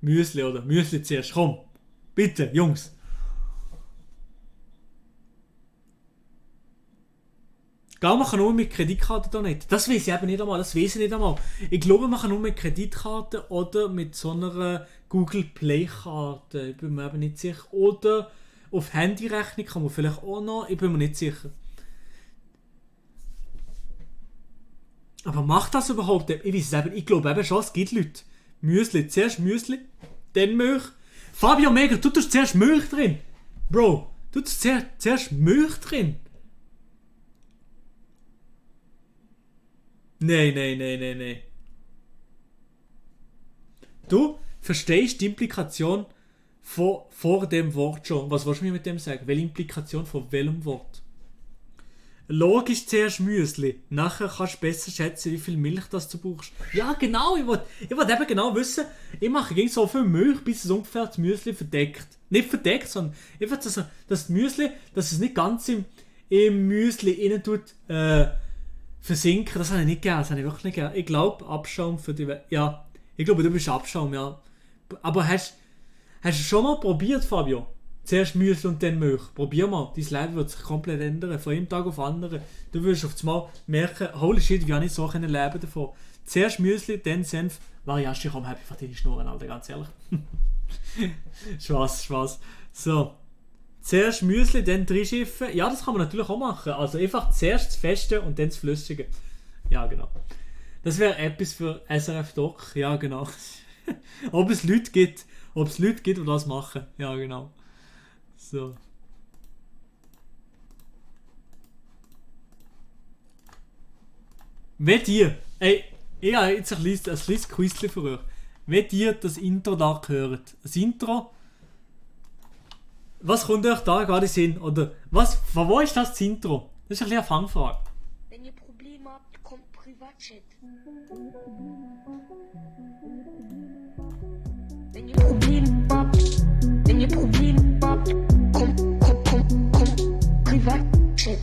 Müsli zuerst, komm. Bitte, Jungs. Gell, man kann nur mit Kreditkarte da nicht. Das weiß ich eben nicht einmal. Ich glaube, man kann nur mit Kreditkarte oder mit so einer Google Play-Karte. Ich bin mir eben nicht sicher. Oder auf Handyrechnung kann man vielleicht auch noch. Ich bin mir nicht sicher. Aber macht das überhaupt? Ich weiß es eben. Ich glaube eben schon, es gibt Leute. Zuerst Müsli, dann Milch. Fabio Mega, du tust zuerst Milch drin. Bro, du tust zuerst Milch drin. Nein. Du verstehst die Implikation vor dem Wort schon. Was willst du mir mit dem sagen? Welche Implikation von welchem Wort? Logisch zuerst Müsli. Nachher kannst du besser schätzen, wie viel Milch das du brauchst. Ja, genau. Ich wollte eben genau wissen, ich mache gegen so viel Milch, bis es ungefähr das Müsli verdeckt. Nicht verdeckt, sondern einfach, dass das Müsli, dass es nicht ganz im Müsli innen tut, versinken. Das habe ich nicht gern. Das habe ich wirklich nicht gern. Ich glaube, Abschaum für die Welt. Ja, ich glaube, du bist Abschaum, ja. Aber hast du schon mal probiert, Fabio? Zuerst Müsli und dann Milch. Probier mal. Dein Leben wird sich komplett ändern. Von einem Tag auf den anderen. Du wirst auf einmal merken, holy shit, wie habe ich so leben davon. Zuerst Müsli, dann Senf. Variaste, ich komme happy von deinen Schnurren, Alter, ganz ehrlich. Spaß. So. Zuerst Müsli, dann reinschiffen. Ja, das kann man natürlich auch machen. Also einfach zuerst das Feste und dann das Flüssige. Ja, genau. Das wäre etwas für SRF Doc. Ja, genau. Ob es Leute gibt, die das machen. Ja, genau. So. Wenn ihr, ich habe jetzt ein kleines Quizchen für euch. Wenn ihr das Intro da hört, das Intro, was kommt euch da gerade in den Sinn? Oder von wo ist das Intro? Das ist ein bisschen eine Fangfrage. Wenn ihr Probleme habt, kommt Privatchat. Wenn ihr Probleme habt, kommt Privatchat.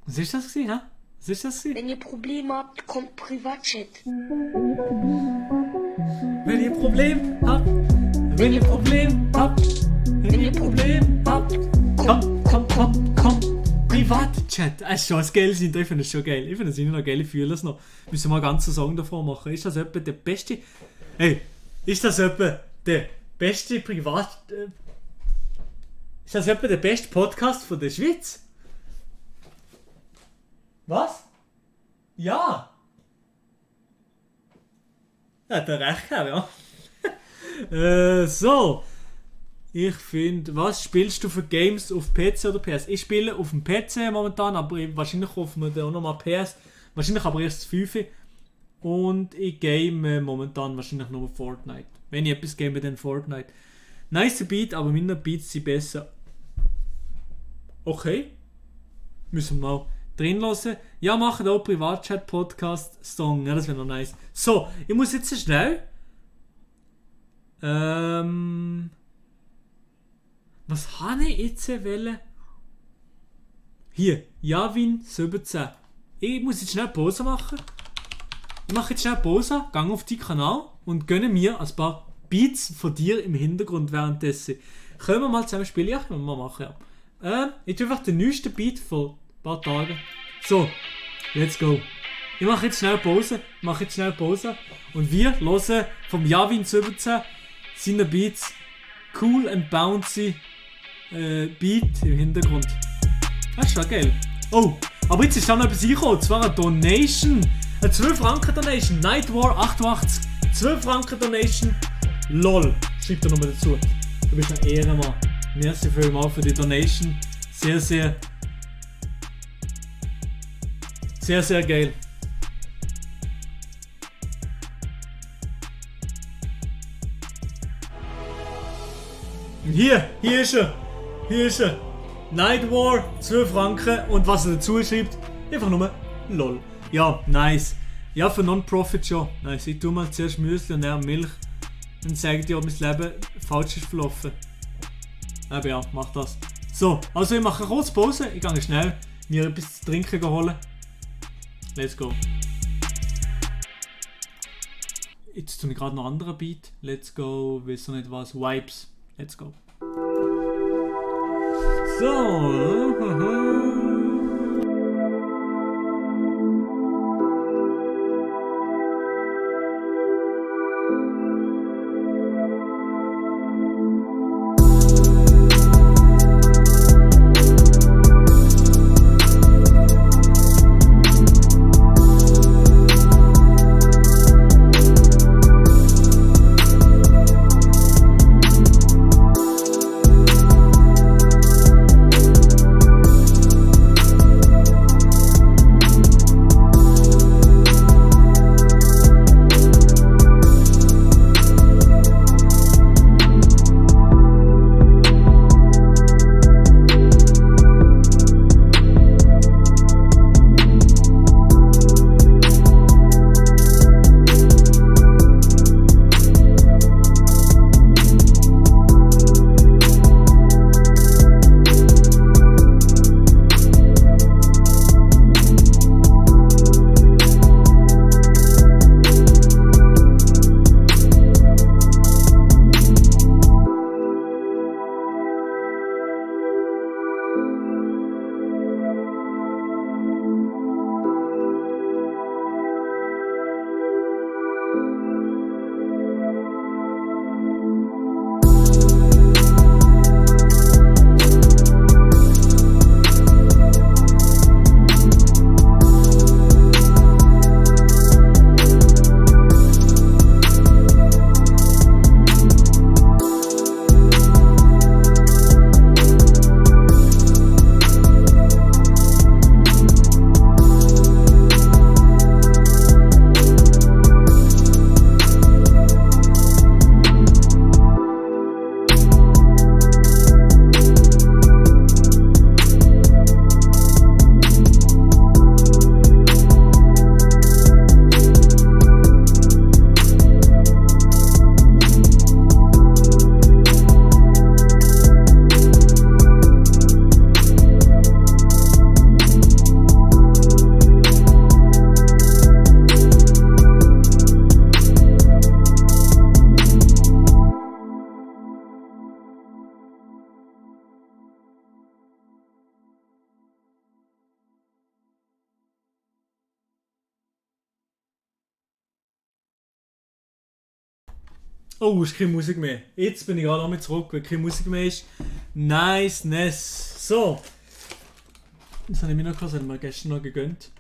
Was ist das gewesen, hä? Was ist das gewesen? Wenn ihr Probleme habt, kommt Privatchat. Wenn ihr Problem habt, wenn ihr Problem habt, wenn ihr Problem habt, komm, Privatchat. Es ist schon ein geiles Intro, ich finde es schon geil. Ich finde es immer noch geil, ich fühle es noch. Müssen wir mal einen ganzen Song davor machen. Ist das etwa der beste... ist das etwa der beste Ist das etwa der beste Podcast von der Schweiz? Was? Ja! Hat er recht gehabt, ja. So. Ich finde, was spielst du für Games auf PC oder PS? Ich spiele auf dem PC momentan, aber wahrscheinlich kaufen wir dann auch nochmal PS. Wahrscheinlich aber erst 5. Und ich game momentan wahrscheinlich nur Fortnite. Wenn ich etwas game, dann Fortnite. Nice Beat, aber meine Beats sind besser. Okay. Müssen wir mal drin lassen. Ja, machen auch Privatchat-Podcast-Song. Ja, das wäre noch nice. So, ich muss jetzt schnell. Was habe ich jetzt wollen? Hier, Javin 17. Ich muss jetzt schnell Pause machen. Ich mache jetzt schnell Pause, gehe auf deinen Kanal und gönne mir ein paar Beats von dir im Hintergrund währenddessen. Können wir mal zusammen spielen? Ja, können wir mal machen, ja. Ich tue einfach den neuesten Beat von ein paar Tagen. So, let's go. Ich mache jetzt schnell Pause. Und wir hören vom Javin 17 seine Beats. Cool and bouncy Beat im Hintergrund. Das ist schon geil. Oh, aber jetzt ist da noch etwas reingekommen. Und zwar eine Donation. Eine 12 Franken Donation. Nightwar 88. 12 Franken Donation. LOL. Schreibt er nochmal dazu. Du bist ein Ehrenmann. Merci vielmals für die Donation. Sehr, sehr geil. Und hier ist er. Nightwar, 12 Franken und was er dazu schreibt, einfach nur LOL. Ja, nice. Ja, für Non-Profit schon. Nice. Ich tue mal zuerst Müsli und dann Milch. Dann sage ich dir, ob mein Leben falsch ist verlaufen. Aber ja, mach das. So, also ich mache eine kurze Pause. Ich gehe schnell mir etwas zu trinken holen. Let's go. Jetzt tue ich gerade noch einen anderen Beat. Let's go, weiß noch nicht was. Vibes. Let's go. So. Oh, ist keine Musik mehr. Jetzt bin ich gerade nochmal zurück, weil keine Musik mehr ist. Nice. So. Das habe ich mir noch gehört, das haben wir gestern noch gegönnt.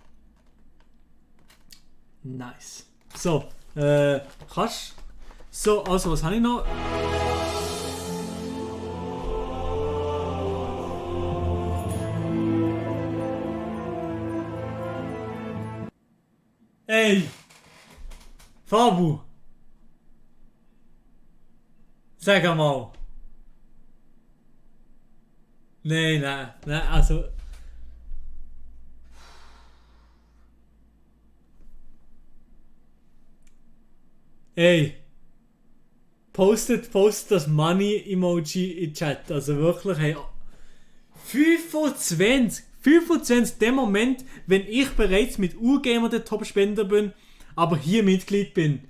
Nice. So, kannst. So, also was habe ich noch? Ey! Fabu! Sag mal! Nein, also... Ey! Postet das Money-Emoji in den Chat. Also wirklich, hey... 25, der Moment, wenn ich bereits mit Urgamer der Top-Spender bin, aber hier Mitglied bin.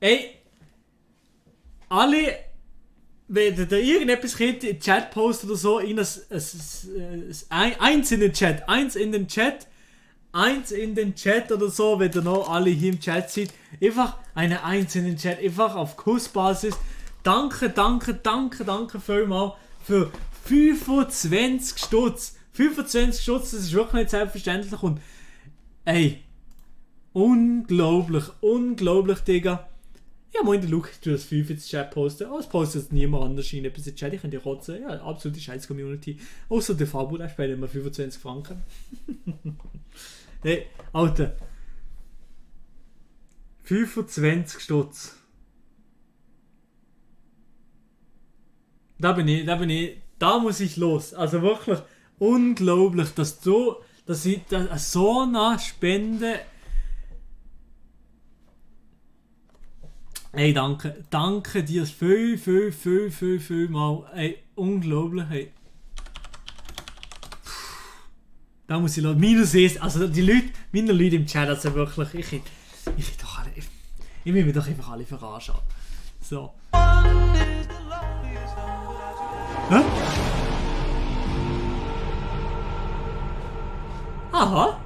Ey, alle, wenn da irgendetwas in den Chat postet oder so, eins in den Chat oder so, wenn ihr noch alle hier im Chat seid, einfach eine 1 in den Chat, einfach auf Kussbasis. Danke vielmals für 25 Stutz. 25 Stutz, das ist wirklich nicht selbstverständlich und ey, unglaublich, Digga. Ja, moin, der Luke, du das 5 ins Chat posten. Oh, es postet jetzt niemand anders in etwas in Chat. Ich kann dir kotzen. Ja, absolute Scheiß-Community. Außer der Fabu, der spielt immer 25 Franken. Hey, Alter. 25 Stutz. Da muss ich los. Also wirklich unglaublich, dass ich so eine Spende. Ey, danke dir viel mal. Ey, unglaublich, ey. Da muss ich los. Minus ist, also die Leute, meine Leute im Chat, also wirklich, ich will mich doch einfach alle verarschen. So. Hä? Aha.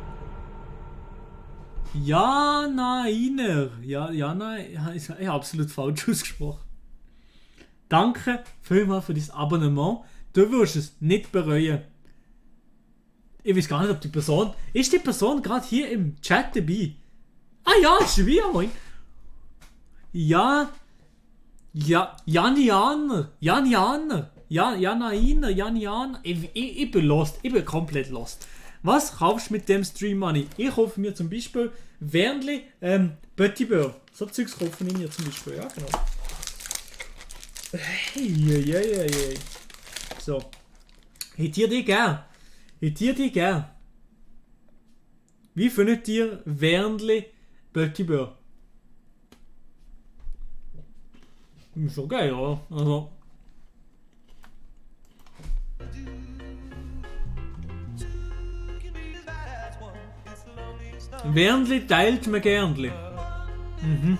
Jana Iner. Jana, ich habe absolut falsch ausgesprochen. Danke vielmals für dein Abonnement. Du wirst es nicht bereuen. Ich weiß gar nicht, ob die Person... Ist die Person gerade hier im Chat dabei? Ah ja, ist dabei, ja moin. Janianer. Ich bin lost. Ich bin komplett lost. Was kaufst du mit dem Stream Money? Ich kaufe mir zum Beispiel Wernli, Petit Beurre. So Zeugs kaufen ich mir zum Beispiel, ja genau. Hey. So. Hättet ihr die gern? Wie findet ihr Wernli Petit Beurre? Ist schon geil, oder? Also. Wernli teilt man gernli. Mhm.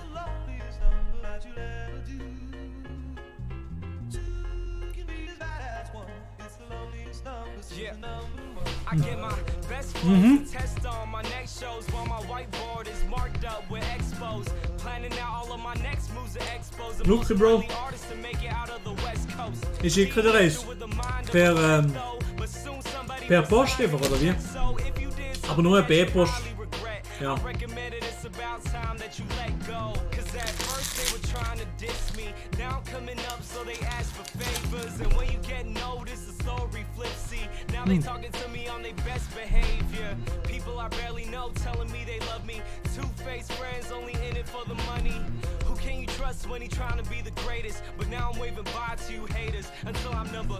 I get my best friends to test on my next shows while my whiteboard is marked up with expos. Planning out all of my next moves to expos. Look, bro. Ich schicke dir eins. Per Post einfach, oder wie? Aber nur eine B-Post. Ja. Now I'm coming up, so they ask for favors. And when you get noticed, the story flips. See, now they talking to me on their best behavior. People I barely know telling me they love me. Two-faced friends only in it for the money. Who can you trust when he trying to be the greatest? But now I'm waving bye to you haters until I'm number.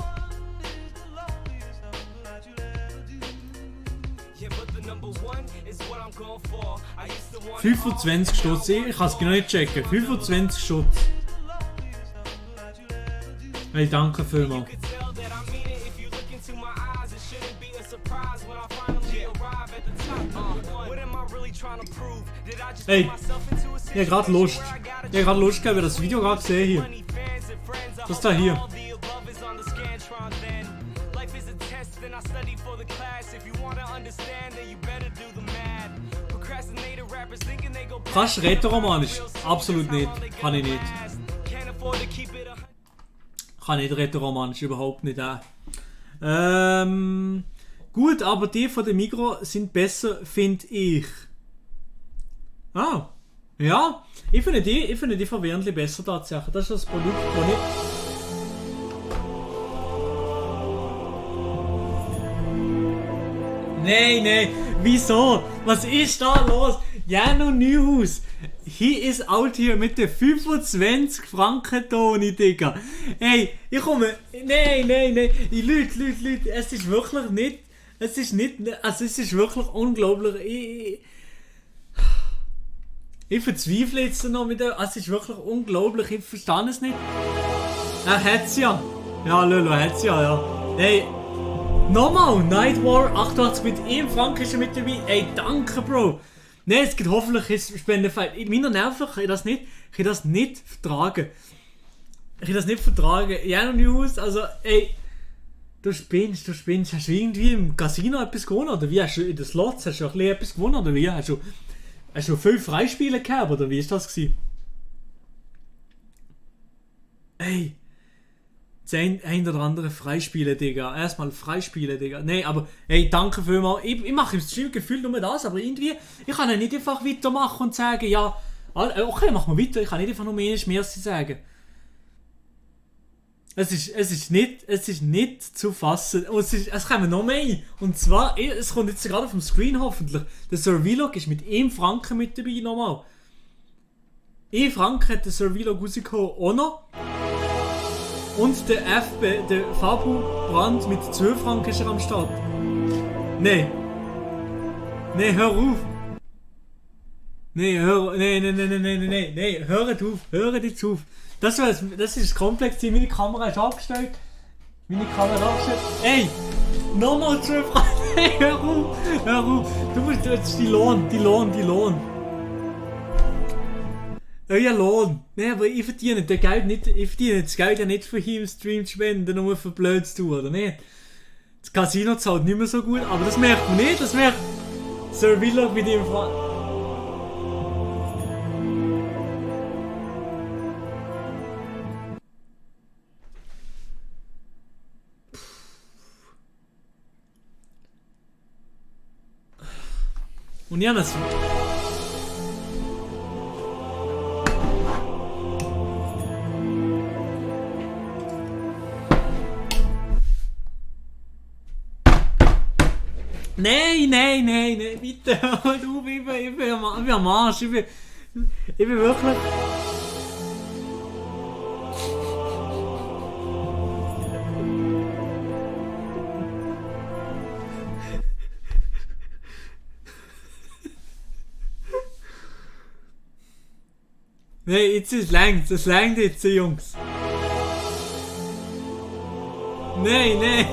Yeah, but the number one is what I'm going for. I used to want 25 Stutz, ich kann es genau nicht checken. 25 Stutz. Hey, danke vielmals. Hey, ich habe gerade Lust. Ich habe Lust gehabt, das Video gerade gesehen hier. Das da hier. Kannst du rätoromanisch? Absolut nicht. Kann ich nicht. afford to keep it a Kann nicht rätoromanisch, überhaupt nicht. Gut, aber die von der Migros sind besser, finde ich. Ah, ja. Ich finde die von Wernli besser tatsächlich. Das ist das Produkt, das ich... Nein, wieso? Was ist da los? Jano Neuhaus, he is out here mit den 25 Franken Toni, Digga. Hey, ich komme... Nein. Leute, es ist wirklich nicht... Also es ist wirklich unglaublich. Ich verzweifle jetzt noch mit dem. Es ist wirklich unglaublich, ich verstehe es nicht. Er hat's ja. Ja, Lolo, hat's ja. Hey, nochmal, Nightwar 88 mit ihm, Frank ist mit dabei. Ey, danke, Bro. Nein, es gibt hoffentlich ein Spendenfeld. In meiner Nerven kann ich das nicht vertragen. Ja, News, also, ey. Du spinnst. Hast du irgendwie im Casino etwas gewonnen? Oder wie? Hast du in den Slots hast du ein bisschen etwas gewonnen? Oder wie? Hast du 5 Freispiele gehabt? Oder wie ist das gewesen? Ey. Das ein oder andere Freispiele, Digga. Erstmal Freispiele, Digga. Nee, aber ey, danke vielmals. Ich mache im Stream gefühlt nur das, aber irgendwie, ich kann ja nicht einfach weitermachen und sagen, ja, okay, machen wir weiter. Ich kann nicht einfach nur mehr sagen. Es ist nicht zu fassen. Und es kommen noch mehr. Und zwar, es kommt jetzt gerade auf dem Screen hoffentlich. Der Survlog ist mit 1 Franken mit dabei nochmal. 1 Franken hat der Survlog rausgekommen auch noch. Und der Fabu Brand mit 2 Franken ist er am Start. Nein, hör auf. Hört auf. Das ist komplex. Meine Kamera ist abgestellt. Ey! Nochmal 2 Franken! Hey, hör auf! Du musst jetzt die Lohn. Euer Lohn. Nein, aber ich verdiene das Geld ja nicht für hier im Stream zu spenden, nur für blöd zu tun, oder nicht? Das Casino zahlt nicht mehr so gut, aber das merkt man nicht. Das merkt Sir Vlog mit ihm. Und ja, das... Nein, bitte, du, ich bin am Arsch, ich bin wirklich... Nein, jetzt ist es langt jetzt, Jungs. Nein.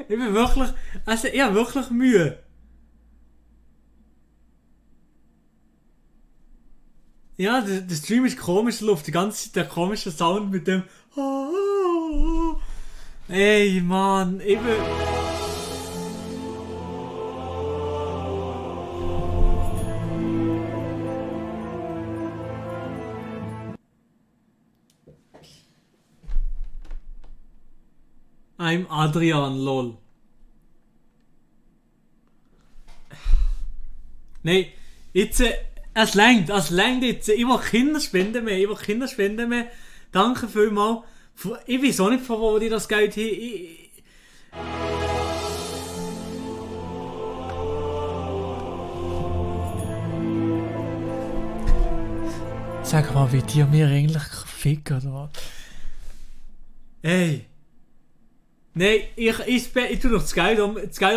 Ich bin wirklich, also ich habe wirklich Mühe. Ja, der Stream ist komisch, Luft, die ganze Zeit der komische Sound mit dem... Ey, Mann, ich bin... I'm Adrian, lol. Nein, jetzt... Es längt jetzt. Ich will Kinderspenden mehr. Danke vielmals. Ich weiß auch nicht, von wo die das Geld haben. Sag mal, wie die mir eigentlich ficken, oder was? Ey. Nein, ich tue doch das Geld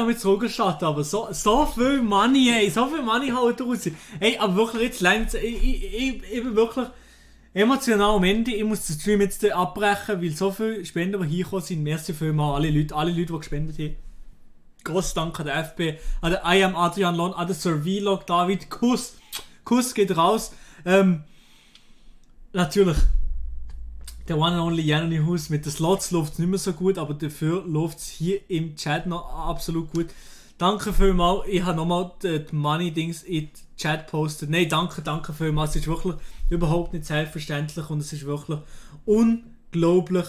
mit zurückgestatten, aber so viel Money, ey, so viel Money halt raus. Ey, aber wirklich, jetzt längt's, ich bin wirklich emotional am Ende. Ich muss den Stream jetzt abbrechen, weil so viele Spenden, die hingekommen sind, merci vielmals, alle Leute, die gespendet haben. Grosses Dank an der FB, an der I am Adrian Lon, an der Sir Vlog, David, Kuss geht raus. Natürlich, der One and Only Janoni Haus. Mit den Slots läuft es nicht mehr so gut, aber dafür läuft es hier im Chat noch absolut gut. Danke vielmals. Ich habe nochmal die Money-Dings in den Chat gepostet. Nein, danke vielmals. Es ist wirklich überhaupt nicht selbstverständlich und es ist wirklich unglaublich,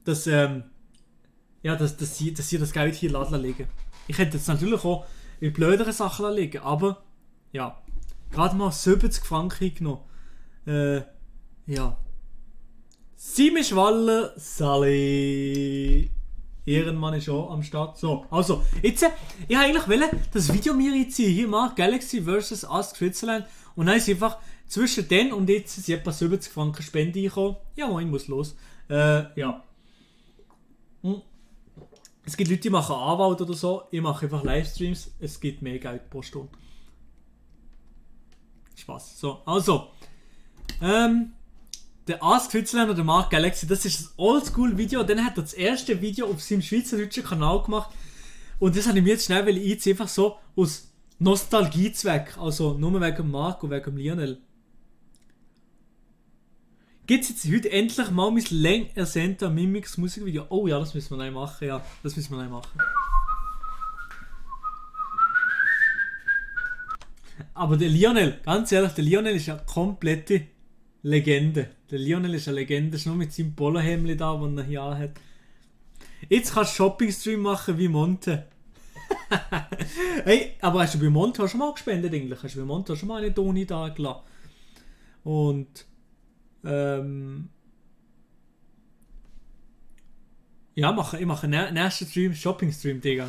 dass ihr das Geld hier legen. Ich hätte jetzt natürlich auch in blöderen Sachen liegen, aber ja, gerade mal 70 Franken genommen. Ja. Simon Schwaller, Sally. Ehrenmann ist auch am Start. So, also, jetzt, ich wollte eigentlich das Video mir reinziehen. Hier mal Galaxy vs. Ask Switzerland. Und dann ist einfach zwischen den und jetzt sind etwa 70 Franken Spende eingekommen. Ja, ich muss los. Ja. Es gibt Leute, die machen Anwalt oder so. Ich mache einfach Livestreams. Es gibt mehr Geld pro Stunde. Spaß. So, also. Der Ask Switzerland oder der Mark Galaxy, das ist ein Oldschool-Video. Dann hat er das erste Video auf seinem schweizerdeutschen Kanal gemacht. Und das habe ich mir jetzt schnell einziehen, einfach so aus Nostalgiezweck. Also nur wegen Mark und wegen Lionel. Gibt es jetzt heute endlich mal mein lang ersehnter Mimix Musikvideo? Oh ja, das müssen wir neu machen. Ja, das müssen wir neu machen. Aber der Lionel, ganz ehrlich, der Lionel ist eine komplette Legende. Der Lionel ist eine Legende, ist nur mit seinem Polohemd da, das er hier anhat. Jetzt kannst du Shopping-Stream machen wie Monte. Hey, aber hast du bei Monte schon mal gespendet eigentlich? Hast du bei Monte schon mal eine Toni da gelassen? Und ja, ich mache nächsten Stream, Shopping-Stream, Digga.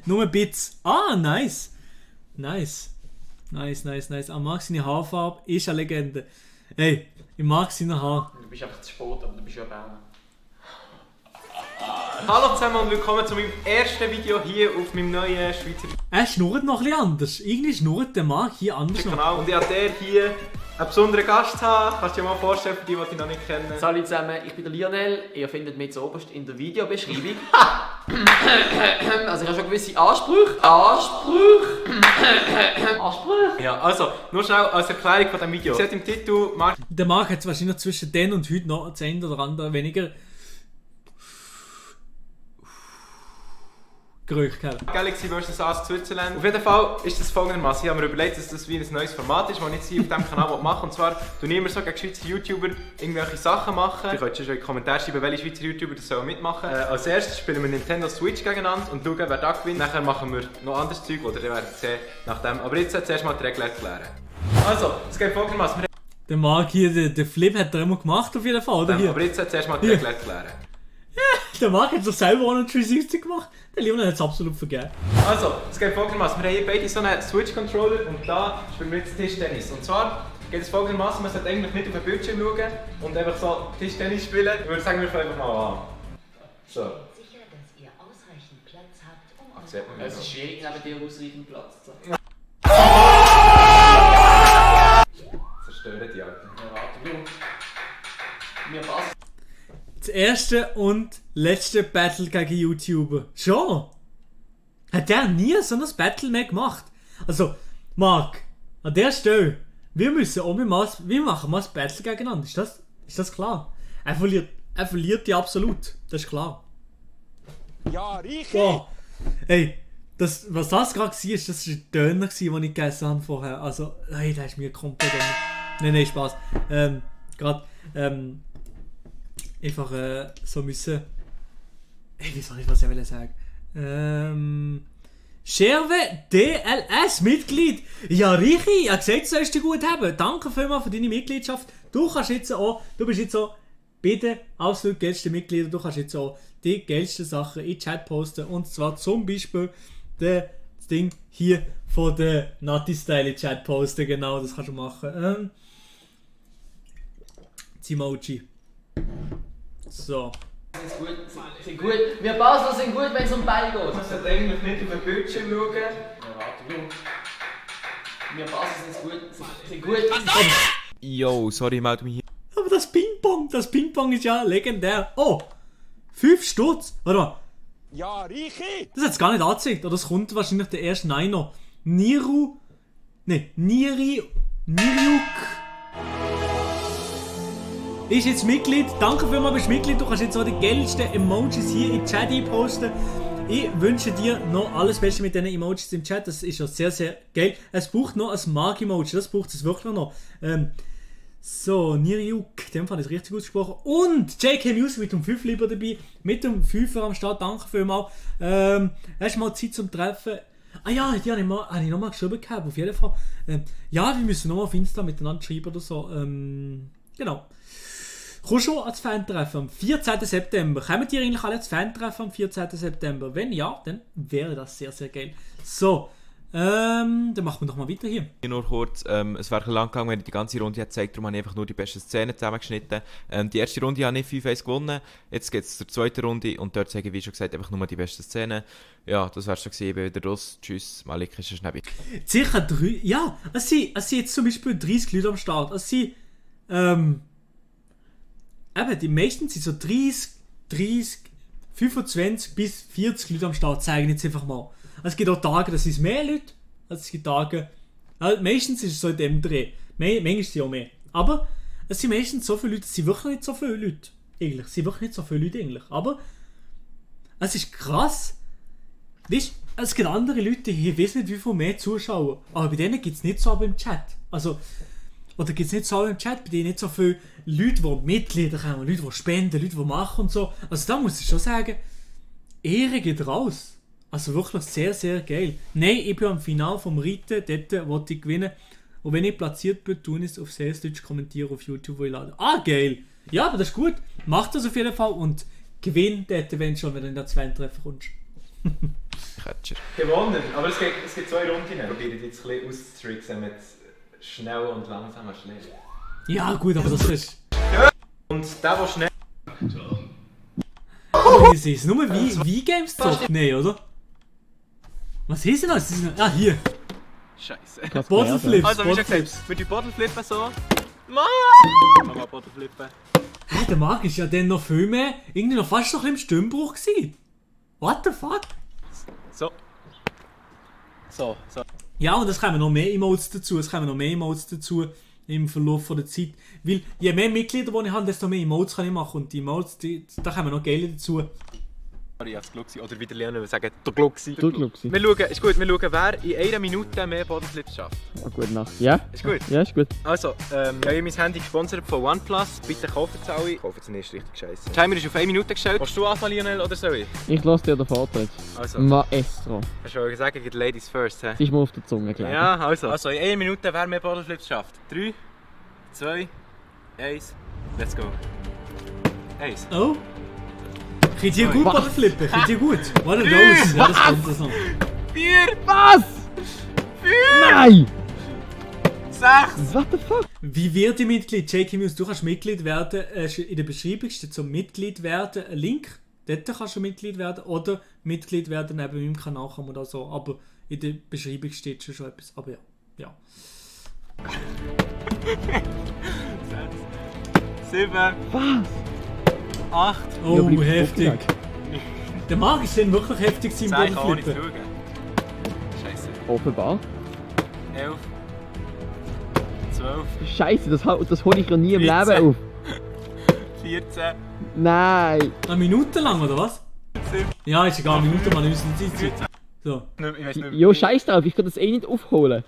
Nur Bits. Ah, nice. Nice. Ah, mag seine Haarfarbe, ist eine Legende. Hey, ich mag seine Haare. Du bist einfach zu spät, aber du bist ja Berner. Hallo zusammen und willkommen zu meinem ersten Video hier auf meinem neuen Schweizer Er schnurrt noch ein bisschen anders. Irgendwie schnurrt der Marc hier anders noch. Kanal. Und ich habe der hier einen besonderen Gast haben. Kannst du dir mal vorstellen, für die ich noch nicht kennen? Hallo zusammen, ich bin der Lionel. Ihr findet mich zuoberst in der Videobeschreibung. Also ich habe schon gewisse Ansprüche. Ja, also, nur schnell als Erklärung von diesem Video. Ihr seht im Titel, Der Marc hat wahrscheinlich zwischen den und heute noch das eine oder andere weniger Gerüche gehabt. Galaxy vs. Ask Switzerland. Auf jeden Fall ist das folgendermaßen. Ich habe mir überlegt, dass das wie ein neues Format ist, das ich jetzt hier auf diesem Kanal machen will. Und zwar tue ich immer so gegen Schweizer YouTuber irgendwelche Sachen machen. Ihr könnt schon in die Kommentare schreiben, welche Schweizer YouTuber das sollen mitmachen. Als erstes spielen wir Nintendo Switch gegeneinander und schauen, wer da gewinnt. Nachher machen wir noch anderes Zeug, oder ihr werdet sehen nach dem. Aber jetzt zuerst mal die Regeln erklären. Also, es geht folgendermaßen. Der Marc hier, der Flip hat er immer gemacht auf jeden Fall, oder? Aber jetzt zuerst mal die Regeln erklären. Der Marc hat doch selber auch einen 360 gemacht. Der Lionel hat es absolut vergessen. Also, es geht folgendermaßen. Wir haben hier beide so einen Switch-Controller und da spielen wir jetzt Tischtennis. Und zwar geht es folgendermaßen, man sollte eigentlich nicht auf den Bildschirm schauen und einfach so Tischtennis spielen. Ich würde sagen, wir fangen einfach mal an. So. Sicher, dass ihr ausreichend Platz habt, um Sieht man Es ist schwierig, neben dir ausreichend Platz zu haben. Zerstören die Alten. Mir passt. Das erste und letzte Battle gegen YouTuber. Schon? Hat der nie so ein Battle mehr gemacht? Also, Marc, an der Stelle, wir machen mal ein Battle gegeneinander. Ist das klar? Er verliert die absolut. Das ist klar. Ja, richtig! Oh. Hey, was das gerade war, das war ein Döner, den ich gegessen habe vorher. Also, hey, der ist mir komplett... Nein, Spaß. Einfach so müssen... Hey, wie soll ich was sagen? Scherwe DLS Mitglied! Ja, Richi, er gesagt, du sollst dich gut haben. Danke vielmals für deine Mitgliedschaft. Du bist jetzt auch bei den absolut geilsten Mitgliedern, du kannst jetzt auch die geilsten Sachen in den Chat posten. Und zwar zum Beispiel das Ding hier von der Nati Style in Chat posten. Genau, das kannst du machen. Das Emoji. So. Sind gut. Wir Basler sind gut, wenn es um Ball geht. Man sollte eigentlich nicht auf den Bildschirm schauen. Wir Basler sind gut. Yo, sorry, meld mich hier. Aber das Ping-Pong ist ja legendär. Oh! 5 Stutz! Warte mal. Ja, Richi! Das hat es gar nicht angezeigt. Oder das kommt wahrscheinlich der erste Nino. Niriuk. ist jetzt Mitglied. Danke vielmals, bist Mitglied. Du kannst jetzt auch die geilsten Emojis hier im Chat posten. Ich wünsche dir noch alles Beste mit diesen Emojis im Chat. Das ist ja sehr, sehr geil. Es braucht noch ein Mark-Emoji. Das braucht es wirklich noch. So, Nirjuk, dem fand ich richtig gut gesprochen. Und JK Music mit dem 5 lieber dabei. Mit dem 5er am Start. Danke vielmals. Hast mal Zeit zum Treffen. Ah ja, die habe ich nochmal geschrieben gehabt, auf jeden Fall. Ja, wir müssen nochmal auf Insta miteinander schreiben oder so. Genau. Kommst du ans Fan-Treffen am 14. September? Kommen die eigentlich alle ans Fan-Treffen am 14. September? Wenn ja, dann wäre das sehr, sehr geil. So, dann machen wir doch mal weiter hier. Nur kurz, es wäre lang gegangen, wenn ich die ganze Runde hätte gezeigt, darum habe ich einfach nur die besten Szenen zusammengeschnitten. Die erste Runde habe ich 5-1 gewonnen, jetzt geht es zur zweiten Runde und dort zeige ich, wie schon gesagt, einfach nur die besten Szenen. Ja, das wär's schon gewesen, ich bin wieder raus. Tschüss, Malik, ist ein Schnäppi. Circa 3, ja, es sind jetzt zum Beispiel 30 Leute am Start. Es sind, eben, die meisten sind so 30, 25 bis 40 Leute am Start, zeigen jetzt einfach mal. Es gibt auch Tage, das sind mehr Leute, also es gibt Tage, meistens ist es so in dem Dreh, manchmal sind es auch mehr. Aber es sind meistens so viele Leute, es sind wirklich nicht so viele Leute, eigentlich, es sind wirklich nicht so viele Leute eigentlich, aber es ist krass, weißt, es gibt andere Leute, ich weiß nicht wie viel mehr Zuschauer, aber bei denen gibt es nicht so aber im Chat, also, oder gibt es nicht so im Chat, bei denen nicht so viele Leute, die Mitglieder haben, Leute, die spenden, Leute, die machen und so, also da muss ich schon sagen, Ehre geht raus. Also wirklich sehr, sehr geil. Nein, ich bin am Finale vom Reiten, dort wollte ich gewinnen. Und wenn ich platziert bin, tue ich es auf Selbstdeutsch kommentieren auf YouTube, wo ich lade. Ah, geil! Ja, aber das ist gut. Mach das auf jeden Fall und gewinn dort, wenn du in der zweiten Treffer kommst. Gewonnen, aber es gibt 2 Runden. Ich probiere jetzt ein bisschen auszutricksen mit schnell und langsam schnell. Ja, gut, aber das ist... Und der schnell... Aber wie ist es? Nur wie Games Top? Nein, oder? Was ist denn das? Ah, hier. Scheiße. Bottleflips. Also, wie schon gesagt, mit den Bottleflippen so. Mann! Nochmal Bottleflippen. Hä, der Marc ist ja dann noch viel mehr, irgendwie noch fast so ein bisschen im Stimmbruch gewesen. What the fuck? So. Ja, und es kommen noch mehr Emotes dazu. Im Verlauf der Zeit. Weil je mehr Mitglieder die ich habe, desto mehr Emotes kann ich machen. Und die Emotes, da kommen noch geile dazu. Jetzt Gluxi, oder wie der Leon will sagen, der Gluxi. Wir schauen, wer in 1 Minute mehr Bodenflips schafft. Ah, gut, nach. Ja? Ist gut? Ja, ist gut. Also, ich habe mein Handy gesponsert von OnePlus. Bitte kaufen es alle. Kaufen es nicht, richtig scheiße. Der Timer ist auf 1 Minute gestellt. Willst du anfangen, Lionel, oder soll ich? Ich lasse dir den Vortritt. Also. Maestro. Hast du schon gesagt, Ladies first, hä? Das ist mir auf der Zunge gelegen. Ja, also. Also, in 1 Minute wer mehr Bodenflips schafft. 3, 2, 1, let's go. 1. Oh? Könnt ihr gut Bottleflippen? Könnt ihr gut? Warte, los! Ja, das kommt das noch. 4! Was? 4! Nein! 6! What the fuck? Wie wird ihr Mitglied? JK Music, du kannst Mitglied werden. In der Beschreibung steht zum Mitglied werden ein Link. Dort kannst du Mitglied werden. Oder Mitglied werden neben meinem Kanal kann man da so. Aber in der Beschreibung steht schon etwas. Aber ja. Ja. 7. Was? 8. Oh, Ja, heftig. aufgejagt. Der Marc ist dann wirklich heftig im 10 kann auch nicht Bodenflippen. schauen. Scheiße. Offenbar. 11. 12. Scheiße, das hole ich ja nie im 13. Leben auf. 14. Nein. Eine Minute lang, oder was? 15. Ja, ist egal, eine Minute, man müssen die Zeit. So. Ich weiß nicht. Jo, scheiß drauf, ich kann das eh nicht aufholen.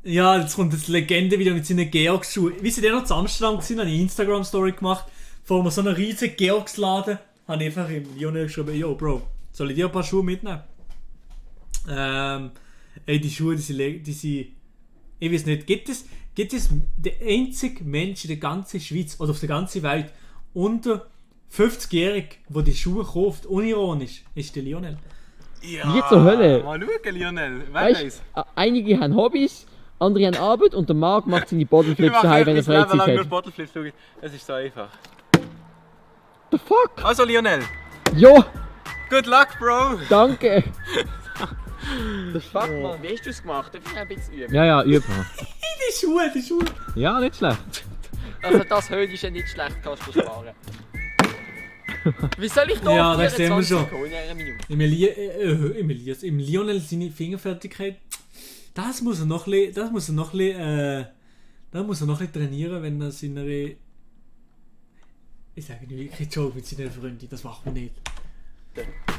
Ja, jetzt kommt das Legende wieder mit seinen Georgs-Schuhen. Wie sie noch zu Amsterdam waren, habe ich eine Instagram-Story gemacht. Vor mir so einen riesigen Georgs-Laden. Habe ich einfach im Lionel geschrieben, yo Bro, soll ich dir ein paar Schuhe mitnehmen? Die Schuhe, die sind... Ich weiß nicht, gibt es den einzigen Mensch in der ganzen Schweiz oder auf der ganzen Welt unter 50-jährig, der die Schuhe kauft, unironisch, ist der Lionel. Ja, Wie zur Hölle? Mal schauen, Lionel. Wer weiß? Weißt, einige haben Hobbys, andere haben Arbeit und der Marc macht seine Bodenflips daheim, wenn er Freizeit lang nur hat. Bottleflips schauen. Es ist so einfach. The fuck? Also, Lionel. Jo, Good luck, Bro. danke. The fuck, Oh, Mann. wie hast du es gemacht? Darf ich ein bisschen üben? Ja, üben. Die Schuhe! Ja, nicht schlecht. Also das Höhe ist ja nicht schlecht, kannst du sparen. Wie soll ich da Ja, das sehen wir schon. kommen in einer Minute? Im Lionel seine Fingerfertigkeit, das muss er noch ein bisschen Da muss er noch ein bisschen trainieren, wenn er seine... Ich sage nicht wirklich Joke mit seinen Freunden, das macht man nicht.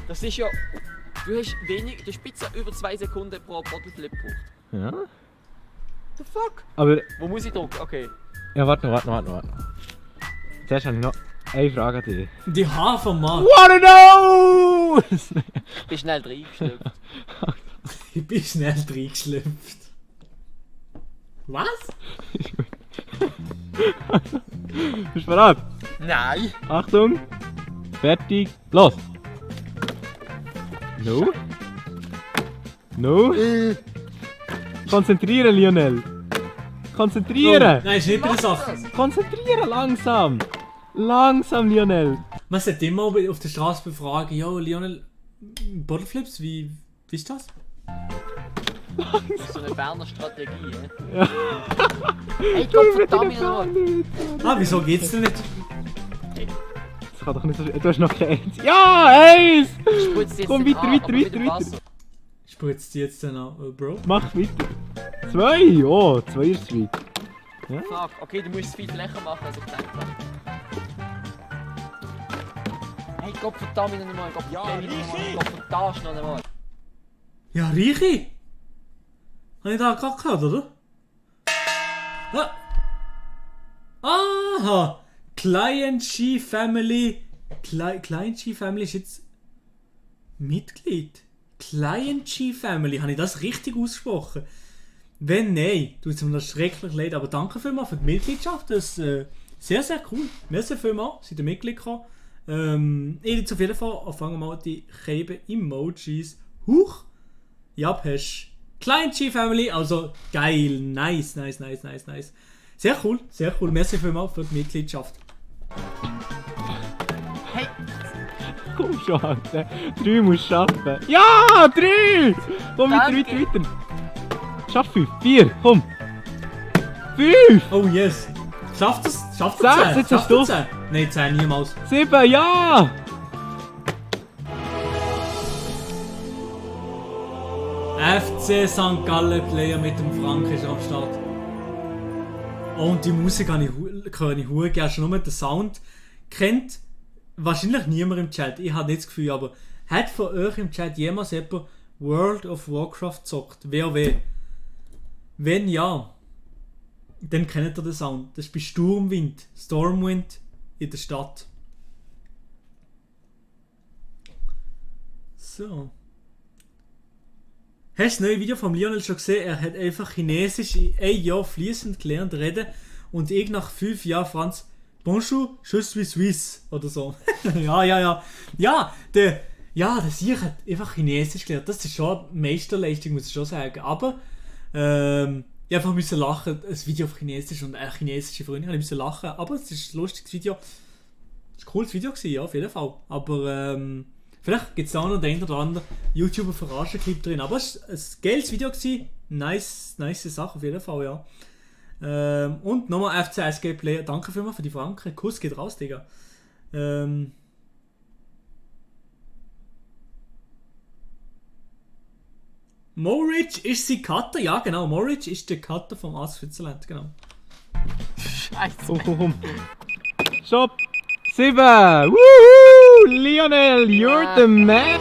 Das ist ja... Du hast Pizza über 2 Sekunden pro Bottleflip gebraucht. Ja. The fuck? Aber... Wo muss ich drücken? Okay. Ja, warte noch. Zuerst habe ich noch eine Frage an dich. Die Haare vom Mann. Wanna know! Ich bin schnell reingeschlüpft. Ich bin schnell reingeschlüpft. Was? Bist du bereit? Nein. Achtung! Fertig, los! No? Konzentrieren, Lionel! Konzentrieren! Oh, nein, ist nicht bei der Sache. Konzentrieren, langsam! Langsam, Lionel! Man sollte immer auf der Straße befragen, ja, Lionel, Bottleflips, wie ist das? Das ist so eine Berner Strategie, Ja. Hey, Gott verdammt nochmal! Wieso geht's denn nicht? Das kann doch nicht so... Du hast noch kein Eins. Ja, Eins! Komm, weiter. Spritzt die jetzt dann an, Bro? Mach weiter. 2! Oh, 2 ist zu weit. Ja? Fuck, okay, du musst es viel flächer machen, als ich gedacht habe. Hey, Gott verdammt noch einmal, Gott verdammt noch einmal. Ja, Reichi! Habe ich da gerade gehört, oder? Ah. Aha! Client G Family. Client G Family ist jetzt Mitglied. Client G Family, habe ich das richtig ausgesprochen? Wenn nein, tut es mir das schrecklich leid, aber danke vielmals für die Mitgliedschaft. Das ist sehr, sehr cool. Merci vielmals, seid ihr Mitglied gekommen. Jetzt auf jeden Fall anfangen wir mal die gelben Emojis. Huch! Ja, hast Client G Family, also geil, nice. Sehr cool. Merci vielmals für die Mitgliedschaft. Hey! Komm schon, Alter. 3 musst du schaffen. Ja, 3! Komm, weiter. Schaff 5, 4, komm. 5! Oh yes. Schafft es 10? Jetzt hast du 10? Nein, 10 niemals. 7, ja! FC St. Gallen Player mit dem Frank ist am Start. Oh, und die Musik kann ich hure gerne. Schon nur den Sound kennt wahrscheinlich niemand im Chat. Ich habe nicht das Gefühl, aber hat von euch im Chat jemals jemand World of Warcraft gezockt? WoW? Wenn ja, dann kennt ihr den Sound. Das ist bei Stormwind in der Stadt. So. Hast du das neue Video von Lionel schon gesehen? Er hat einfach Chinesisch in einem Jahr fließend gelernt reden und ich nach 5 Jahren Franz Bonjour, je suis Suisse oder so. Ja, der Sieg hat einfach Chinesisch gelernt. Das ist schon eine Meisterleistung, muss ich schon sagen. Aber ich einfach müssen lachen. Ein Video auf Chinesisch und eine chinesische Freundin, ich musste lachen. Aber es ist ein lustiges Video. Es war ein cooles Video gewesen, ja, auf jeden Fall. Aber vielleicht gibt es da noch den einen oder anderen YouTuber Verarschen-Clip drin. Aber es war ein geiles Video gewesen. Nice Sache auf jeden Fall, ja. Und nochmal FCSG Player. Danke vielmals für die Franken. Kuss geht raus, Digga. Moritz ist sie Cutter? Ja, genau. Moritz ist der Cutter vom Ask Switzerland, genau. Scheiße. Komm. Stopp! 7! Woohoo! Lionel, you're the man!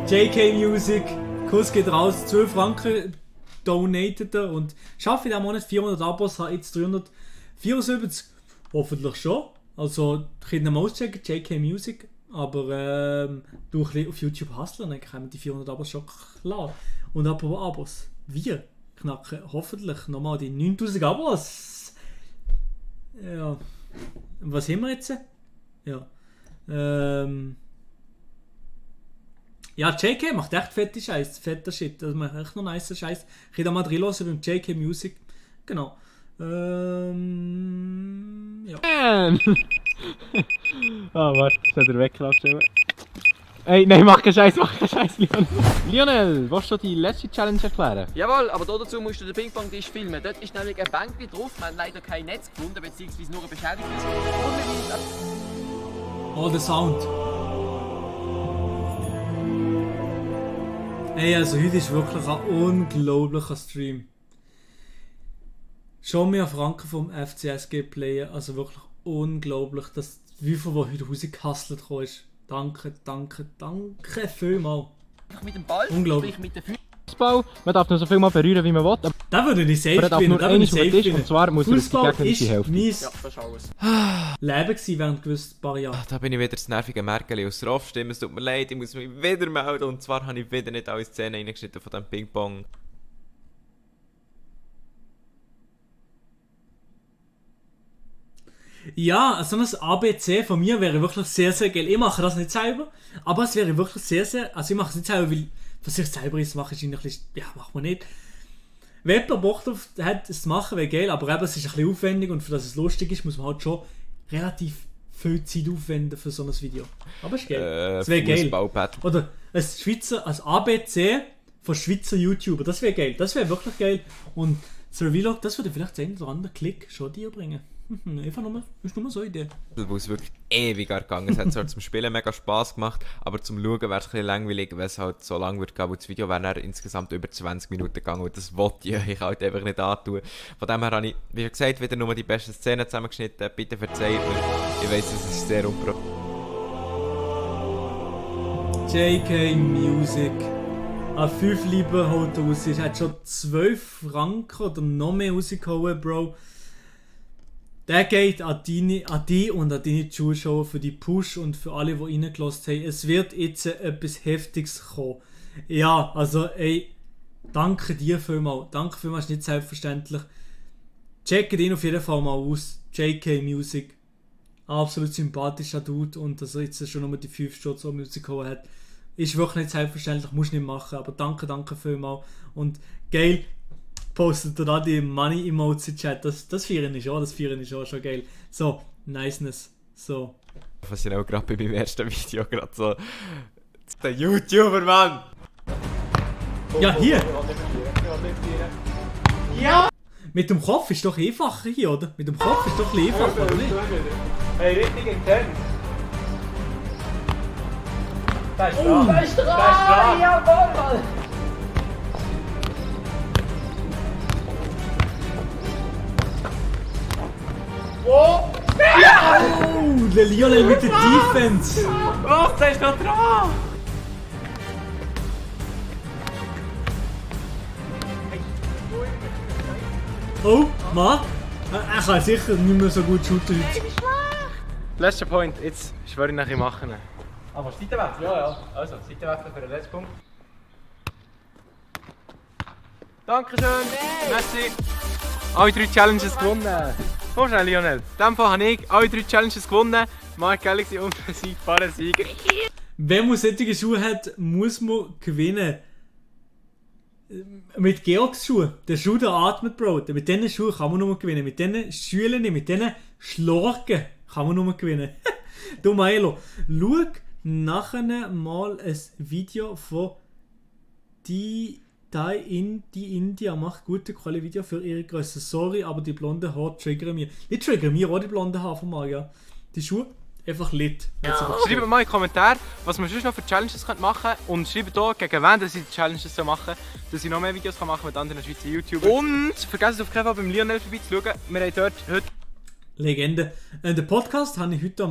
JK Music, Kuss geht raus, 12 Franken donated er und schaffe in diesem Monat 400 Abos, habe jetzt 374, hoffentlich schon. Also, ich kann mal auschecken, JK Music, aber du ein bisschen auf YouTube hustlen, dann kommen die 400 Abos schon klar. Und apropos Abos, wir knacken hoffentlich nochmal die 9000 Abos. Ja. Was haben wir jetzt? Ja. Ja, JK macht echt fetter Shit. Das macht echt noch nice Scheiß. Ich kann da mal drin hören beim JK Music. Genau. Ja. Warte, soll er wegklatschen? Ey, nein, mach keinen Scheiß, Lionel. Lionel, willst du die letzte Challenge erklären? Jawohl, aber dazu musst du den Ping-Pong-Tisch filmen. Dort ist nämlich ein Bänkchen drauf. Wir haben leider kein Netz gefunden, beziehungsweise nur ein beschädigtes. Oh, der Sound. Ey, also heute ist wirklich ein unglaublicher Stream. Schon mehr Franken vom FCSG Player, also wirklich unglaublich, dass wie viel heute rausgehustelt ist. Danke vielmals. Mit dem Ball, unglaublich. sprich mit den Füßen. Fußball, man darf noch so viel mal berühren, wie man will. Aber da würde ich safe man darf gewinnen, nur da würde ich einmal auf safe den Tisch, gewinnen. und zwar muss er auf die Fußball gegnerische ist Hälfte. mein Ja, das ist alles. Leben gewesen während gewissen paar Jahren. Da bin ich wieder das nervige Merkel aus der Off-Stimme. Es tut mir leid, ich muss mich wieder melden. Und zwar habe ich wieder nicht alle Szenen reingeschnitten von diesem Ping-Pong. Ja, so ein ABC von mir wäre wirklich sehr, sehr geil. Ich mache das nicht selber, aber es wäre wirklich sehr, sehr... Also ich mache es nicht selber, weil für sich selber ist, mache ich eigentlich... Ja, macht man nicht. Wenn jemand Bock drauf hat, es zu machen, wäre geil, aber eben, es ist ein bisschen aufwendig und für das es lustig ist, muss man halt schon relativ viel Zeit aufwenden für so ein Video. Aber es ist geil. Es wäre geil. Oder ein ABC von Schweizer YouTuber, das wäre geil. Das wäre wirklich geil. Und Survlog, das würde vielleicht den einen oder anderen Klick schon dir bringen. Einfach nur, ist nur so eine Idee. Wo es wirklich ewig gegangen ist. Es hat zwar zum Spielen mega Spass gemacht, aber zum Schauen wäre es ein bisschen langweilig, weil es halt so lang wird gehen, weil das Video wäre dann insgesamt über 20 Minuten gegangen und das wollte ich halt einfach nicht antun. Von dem her habe ich, wie schon gesagt, wieder nur die besten Szenen zusammengeschnitten. Bitte verzeiht mir, ich weiss, es ist sehr JK Music. An 5 Lieber holt er raus. Er hat schon 12 Franken oder noch mehr rausgehauen, Bro. Der geht an die und an deine Zuschauer für die Push und für alle, die reingelassen haben. Es wird jetzt etwas Heftiges kommen. Ja, also ey, danke dir vielmals. Danke vielmals, ist nicht selbstverständlich. Checkt ihn auf jeden Fall mal aus. JK Music. Absolut sympathischer Dude und dass er jetzt schon nochmal die 5 Stunden so Musik gehauen hat. Ist wirklich nicht selbstverständlich, muss nicht machen, aber danke vielmals. Und geil, postet da die Money-Emotes in Chat, das feiern ich auch, schon geil. So, Niceness, so. Was ich auch gerade bei meinem ersten Video gerade so... Der YouTuber, Mann! Ja, hier! Ja! Mit dem Kopf ist doch einfacher hier, oder? Mit dem Kopf ist doch ein bisschen einfacher, oder nicht? Hey, richtig intens! Da ist dran! Da ist dran! Jawohl, Mann! Oh! Ja! Oh, der Lionel mit der Defense! Was? Der ist noch dran! Oh, Mann! Er kann sicher nicht mehr so gut shooten heute. Letzter Point, jetzt schwöre ich nachher machen. Aber Seitenwechsel? Ja. Also, Seitenwechsel für den letzten Punkt. Dankeschön! Merci! Alle 3 Challenges gewonnen! Komm schnell, Lionel. In diesem Fall habe ich alle 3 Challenges gewonnen. Mark Galaxy und unbesiegbarer Sieger. Wenn man solche Schuhe hat, muss man gewinnen. Mit Georgs Schuhen. Der Schuh, der atmet, Bro. Mit diesen Schuhen kann man nur gewinnen. Mit diesen Schülen, mit diesen Schlorken kann man nur gewinnen. Du Milo, schau nachher mal ein Video von die India macht gute Quali-Video für ihre Größe. Sorry, aber die blonden Haare triggern mir. Die triggern mir auch die blonden Haare von Maria. Die Schuhe einfach lit. Schreibt mal in die Kommentare, was wir sonst noch für Challenges machen können. Und schreibt hier, gegen wen dass ich die Challenges so machen, dass ich noch mehr Videos machen kann mit anderen Schweizer YouTubern. Und vergesst auf keinen Fall beim Lionel vorbeizuschauen. Wir haben dort heute... Legende. Den Podcast habe ich heute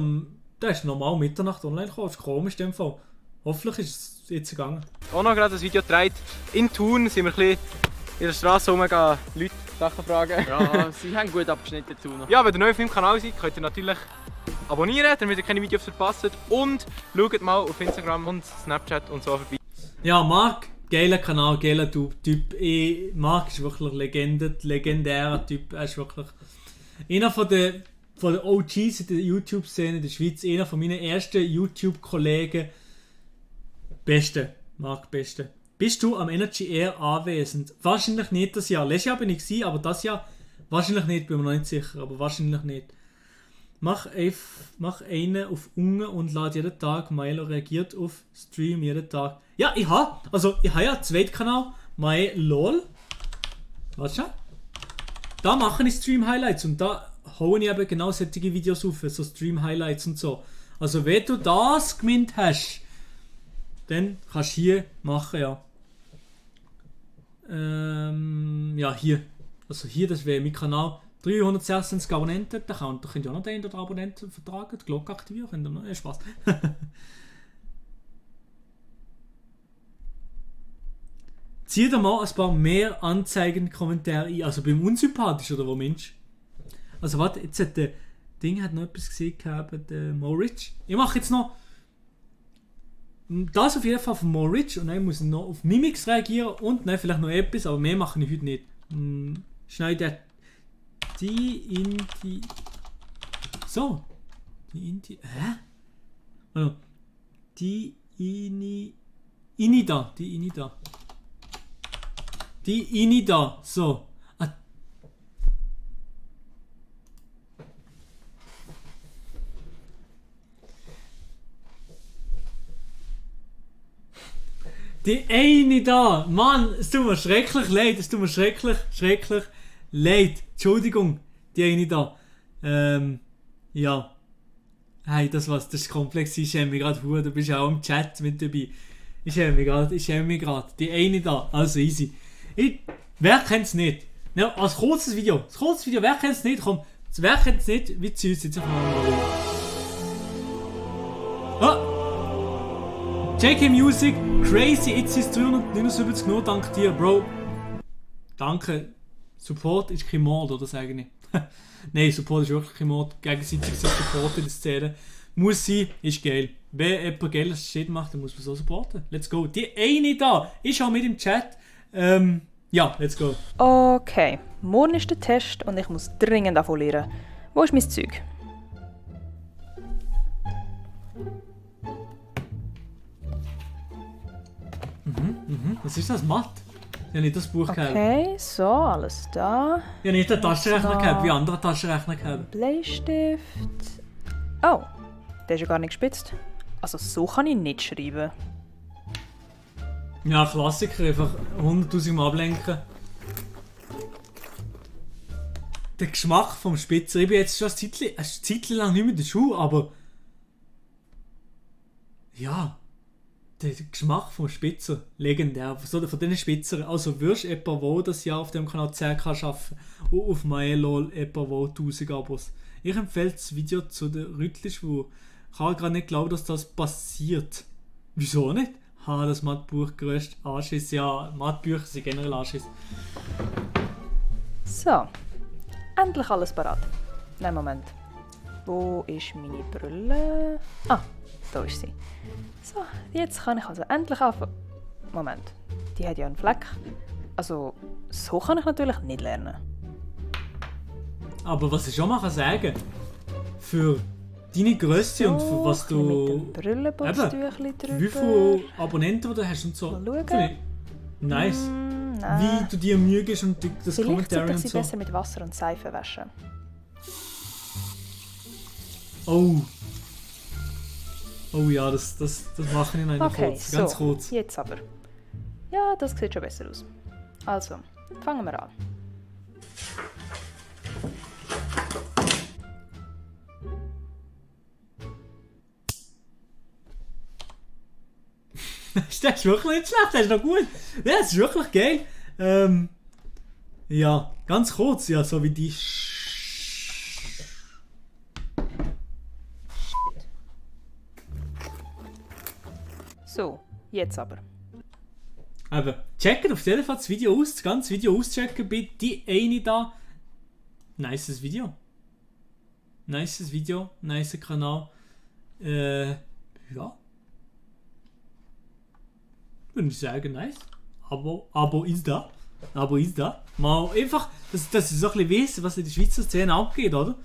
der ist normal Mitternacht online gekommen. Das ist komisch in dem Fall. Hoffentlich ist es jetzt gegangen. Auch noch gerade ein Video gedreht. In Thun sind wir ein bisschen in der Straße rumgehen, Leute Sachen fragen. Ja, sie haben gut abgeschnitten, Thun. Ja, wenn ihr neu auf meinem Kanal seid, könnt ihr natürlich abonnieren, damit ihr keine Videos verpasst. Und schaut mal auf Instagram und Snapchat und so vorbei. Ja, Marc, geiler Kanal, geiler Typ. Marc ist wirklich legendärer Typ. Er ist wirklich einer von den OGs in der YouTube-Szene in der Schweiz. Einer von meinen ersten YouTube-Kollegen. Beste. Marc, beste. Bist du am Energy Air anwesend? Wahrscheinlich nicht das Jahr. Letztes Jahr bin ich gewesen, aber das Jahr wahrscheinlich nicht. Bin mir noch nicht sicher, aber wahrscheinlich nicht. Mach einen auf unten und lade jeden Tag. Milo reagiert auf Stream jeden Tag. Ja, ich habe ja einen zweiten Kanal. MyLol. Warte schon. Da mache ich Stream-Highlights und da haue ich eben genau solche Videos auf, so Stream-Highlights und so. Also wenn du das gemeint hast, dann kannst du hier machen, ja. Ja, hier. Also hier, das wäre mein Kanal. 326 Abonnenten, da könnt ihr auch noch den Abonnenten vertragen, die Glocke aktivieren, könnt ihr noch. Spaß. Zieh dir mal ein paar mehr Anzeigen-Kommentare ein, also beim Unsympathisch oder wo Mensch. Also warte, jetzt hat der Ding hat noch etwas gesehen gehabt, der Moritz. Ich mache jetzt noch das auf jeden Fall von Moritz und dann muss ich noch auf Mimix reagieren und dann vielleicht noch etwas, aber mehr mache ich heute nicht. Schneide die in die... So. Die in die... Hä? Also, die ini da. Die ini da. Die ini da. So. Ah. Die eine da. Mann, es tut mir schrecklich leid. Es tut mir schrecklich leid. Entschuldigung. Die eine da. Ja. Hey, das ist komplex. Ich schäme mich gerade. Du bist ja auch im Chat mit dabei. Ich schäme mich gerade. Die eine da. Also easy. Wer kennt es nicht? Ja, als kurzes Video. Wer kennt es nicht? Komm. Wer kennt es nicht? Wie zu uns jetzt auf JK Music, crazy, jetzt ist es 379 nur, dank dir, Bro. Danke. Support ist kein Mord, oder sage ich nicht? Nein, Support ist wirklich kein Mord. Gegenseitig Support in der Szene. Muss sein, ist geil. Wenn jemand geiles Shit macht, dann muss man so supporten. Let's go. Die eine da ist auch mit im Chat. Ja, let's go. Okay, morgen ist der Test und ich muss dringend davon lernen. Wo ist mein Zeug? Was ist das? Mathe? Ich habe nicht das Buch gehabt. Okay, so, alles da. Ich habe nicht den Taschenrechner gehabt, wie andere Taschenrechner gehabt. Bleistift. Oh, der ist ja gar nicht gespitzt. Also so kann ich nicht schreiben. Ja, Klassiker, einfach 100'000 Mal ablenken. Der Geschmack vom Spitzer. Ich bin jetzt schon eine Zeit lang nicht mehr in der Schule, aber... Ja... Der Geschmack vom Spitzer, legendär. So von diesen Spitzern. Also wirst du jemanden, der das Jahr auf dem Kanal 10 kann arbeiten und auf MyLol jemanden, der 1000 Abos. Ich empfehle das Video zu der Rüttlisch, wo ich kann gerade nicht glauben, dass das passiert. Wieso nicht? Das Mathebuch grösst Anschiss. Ja, Mathebücher sind generell Anschiss. So, endlich alles parat. Nein, Moment. Wo ist meine Brille? Ah, da ist sie. So, jetzt kann ich also endlich anfangen. Moment, die hat ja einen Fleck. Also, so kann ich natürlich nicht lernen. Aber was ich schon mal sagen kann, für deine Grösse so, und für was du... wie viele Abonnenten du hast und so. Mal schauen. Nice. Wie du dir Mühe gibst und das Kommentar und so. Vielleicht besser mit Wasser und Seife waschen. Oh ja, das mache ich noch okay, kurz, ganz kurz. Jetzt aber. Ja, das sieht schon besser aus. Also, fangen wir an. Das ist wirklich nicht schlecht, das ist noch gut. Ja, das ist wirklich geil. Ja, ganz kurz, ja, so wie die So, jetzt aber. Aber checkt auf jeden Fall das Video aus, das ganze Video auschecken bei die eine da. Nices Video. Nices Video, nicer Kanal. Ja. Würde ich sagen, nice. Abo ist da. Abo ist da. Mal einfach, dass ich so ein bisschen weiss, was in der Schweizer Szene abgeht, oder?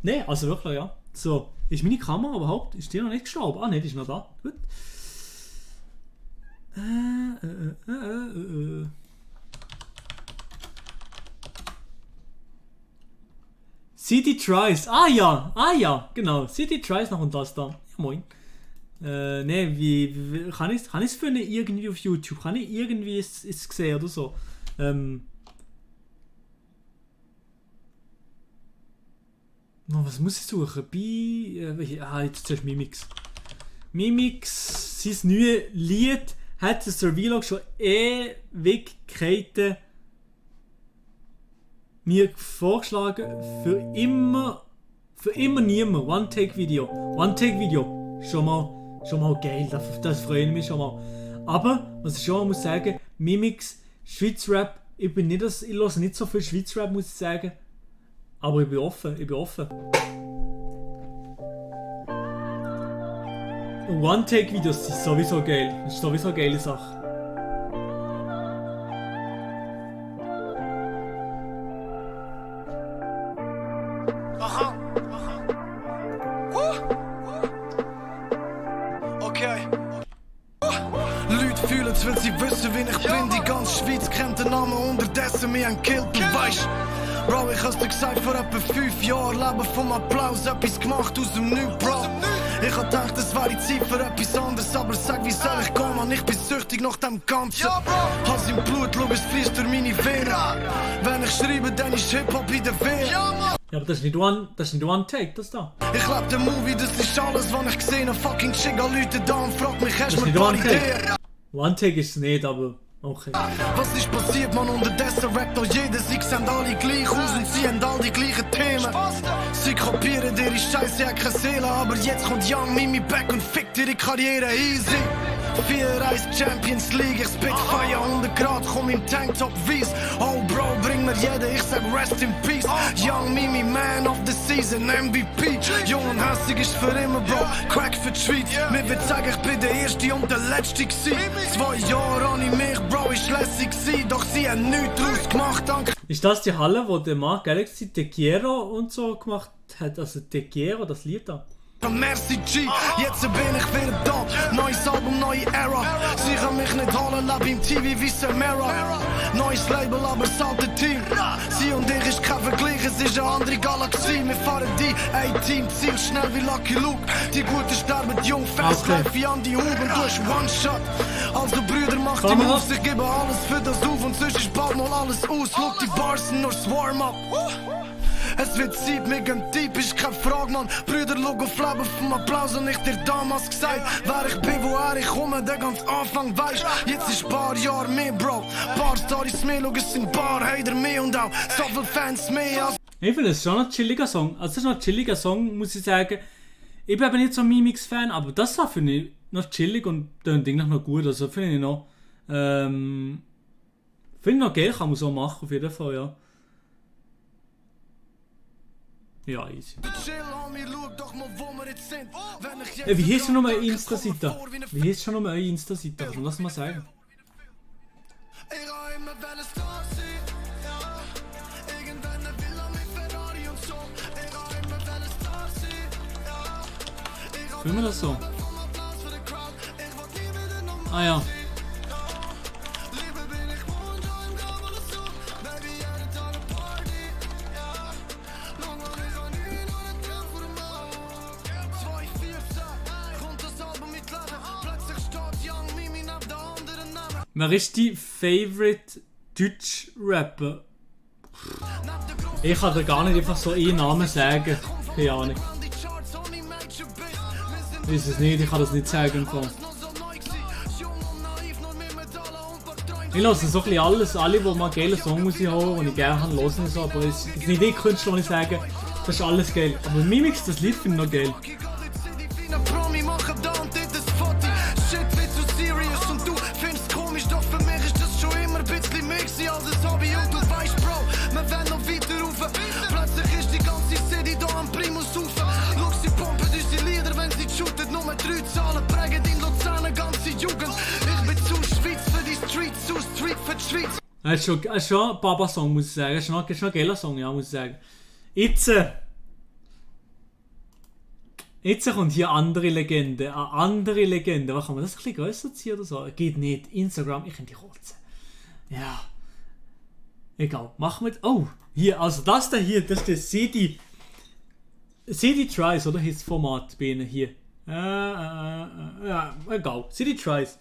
Ne, also wirklich, ja. So, ist meine Kamera überhaupt? Ist die noch nicht gestorben? Ah ne, die ist noch da. Gut. City Tries. Ah ja, genau. City Tries noch und das da. Ja, moin. Ne, wie kann ich es finden irgendwie auf YouTube? Kann ich irgendwie es sehen oder so? Was muss ich suchen? Jetzt zuerst Mimix. Mimix, sein neues Lied hat der Survlog schon Ewigkeiten mir vorgeschlagen, für immer niemand. One-Take-Video. Schon mal geil, das freut mich schon mal. Aber, was ich schon mal muss sagen, Mimix, Schweiz-Rap, ich höre nicht so viel Schweiz-Rap, muss ich sagen. Aber ich bin offen. Und One-Take-Videos sind sowieso geil. Das ist sowieso eine geile Sache. Okay. Leute fühlen es, weil sie wissen, wie ich bin. Die ganze Schweiz kennt den Namen, unterdessen mich ein Kill. Du weißt, Bro, ich hab's dir gesagt, vor etwa 5 Jahren Leben vom Applaus, etwas gemacht aus dem Nichts, Bro. Ich hab gedacht, es wäre Zeit für etwas anderes, aber sag, wie soll ich gehen, Mann, ich bin süchtig nach dem Ganzen. Hass im Blut, schau, es fließt durch meine Venen. Wenn ich schreibe, dann ist Hip-Hop in der Venen. Ja, aber das ist nicht One-Take, das da. Ich lebe den Movie, das ist alles, was ich gesehen habe. Fucking Chick, Leute da und frag mich, hast du mir ein paar Ideen? One-Take ist es nicht, aber okay. Was ist passiert, man? Unterdessen rappt doch jeder. Sie sehen alle gleich aus und sie haben all die gleichen Themen. Sie kopieren ihre Scheiße, ja keine Seele. Aber jetzt kommt Young Mimi back und fickt ihre Karriere easy. 4-1 Champions League, ich spit Feier 100 Grad, komm im Tanktop weiss. Oh Bro, bring mir jeden, ich sag rest in peace. Young Mimi, man of the season, MVP. Jung und hässig ist für immer, Bro, Crack für die Schweiz. Mir wird sagen, ich bin der Erste und der Letzte gsi. 2 Jahre ohne mich, Bro, ist lässig gsi. Doch sie haben nichts draus gemacht, danke. Ist das die Halle, wo der Mark Galaxy Te Quiero und so gemacht hat? Also Te Quiero, das Lied da? Merci G, jetzt bin ich wieder da. Neues Album, neue Era. Sie kann mich nicht holen, lab im TV wie Samara. Neues Label, aber das alte Team. Sie und ich ist kein Vergleich, es ist eine andere Galaxie. Wir fahren die A-Team, Ziel schnell wie Lucky Luke. Die Guten sterben jung, fast life wie an die Hub und du hast One-Shot. Also Brüder, macht die Moves, ich gebe alles für das auf und sonst ist bald mal alles aus. Look, die Bars sind nur das Warm-Up. Es wird Zeit, mir gehen deep, ist keine Frage, Mann. Brüder, schau auf Leben vom Applaus und ich dir damals gesagt, wer ich bin, woher ich komme, der ganz Anfang weisst. Jetzt ist ein paar Jahre mehr, Bro. Paar Storys mehr, schau, es sind paar Hater mehr und auch so viele Fans mehr als... Ich finde, es ist schon ein chilliger Song. Also, es ist noch ein chilliger Song, muss ich sagen. Ich bin eben nicht so ein Mimix-Fan, aber das war, finde ich, noch chillig und tönt eigentlich noch gut. Also, finde ich noch... finde ich noch geil, kann man so machen, auf jeden Fall, ja. Ja, easy. Wie heißt schon noch eure Insta-Seite? Wie heißt schon noch eure Insta-Seite? Lass mal sagen. Fühlen wir das so? Ah ja. Wer ist die Favorite Deutsch-Rapper? Ich kann dir gar nicht einfach so einen Namen sagen. Keine Ahnung. Ich weiß es nicht, ich kann das nicht sagen. Ich höre so ein bisschen alles, alle, die mal geile Songs haben, die ich gerne hören kann, so, aber es ist nicht die Künstler, die ich sage, das ist alles geil. Aber Mimix, das Lied finde ich noch geil. Es ist schon ein Baba-Song, muss ich sagen. Es ist schon ein geiler Song, ja, muss ich sagen. Jetzt kommt hier eine andere Legende. Was kann man das ein bisschen grösser ziehen oder so? Geht nicht. Instagram, ich kann die kotzen. Ja. Egal. Machen wir jetzt. Oh, hier, also das da hier, das ist der CD Tries, oder? Heißt das Format bei Ihnen hier. Ja, egal. CD Tries.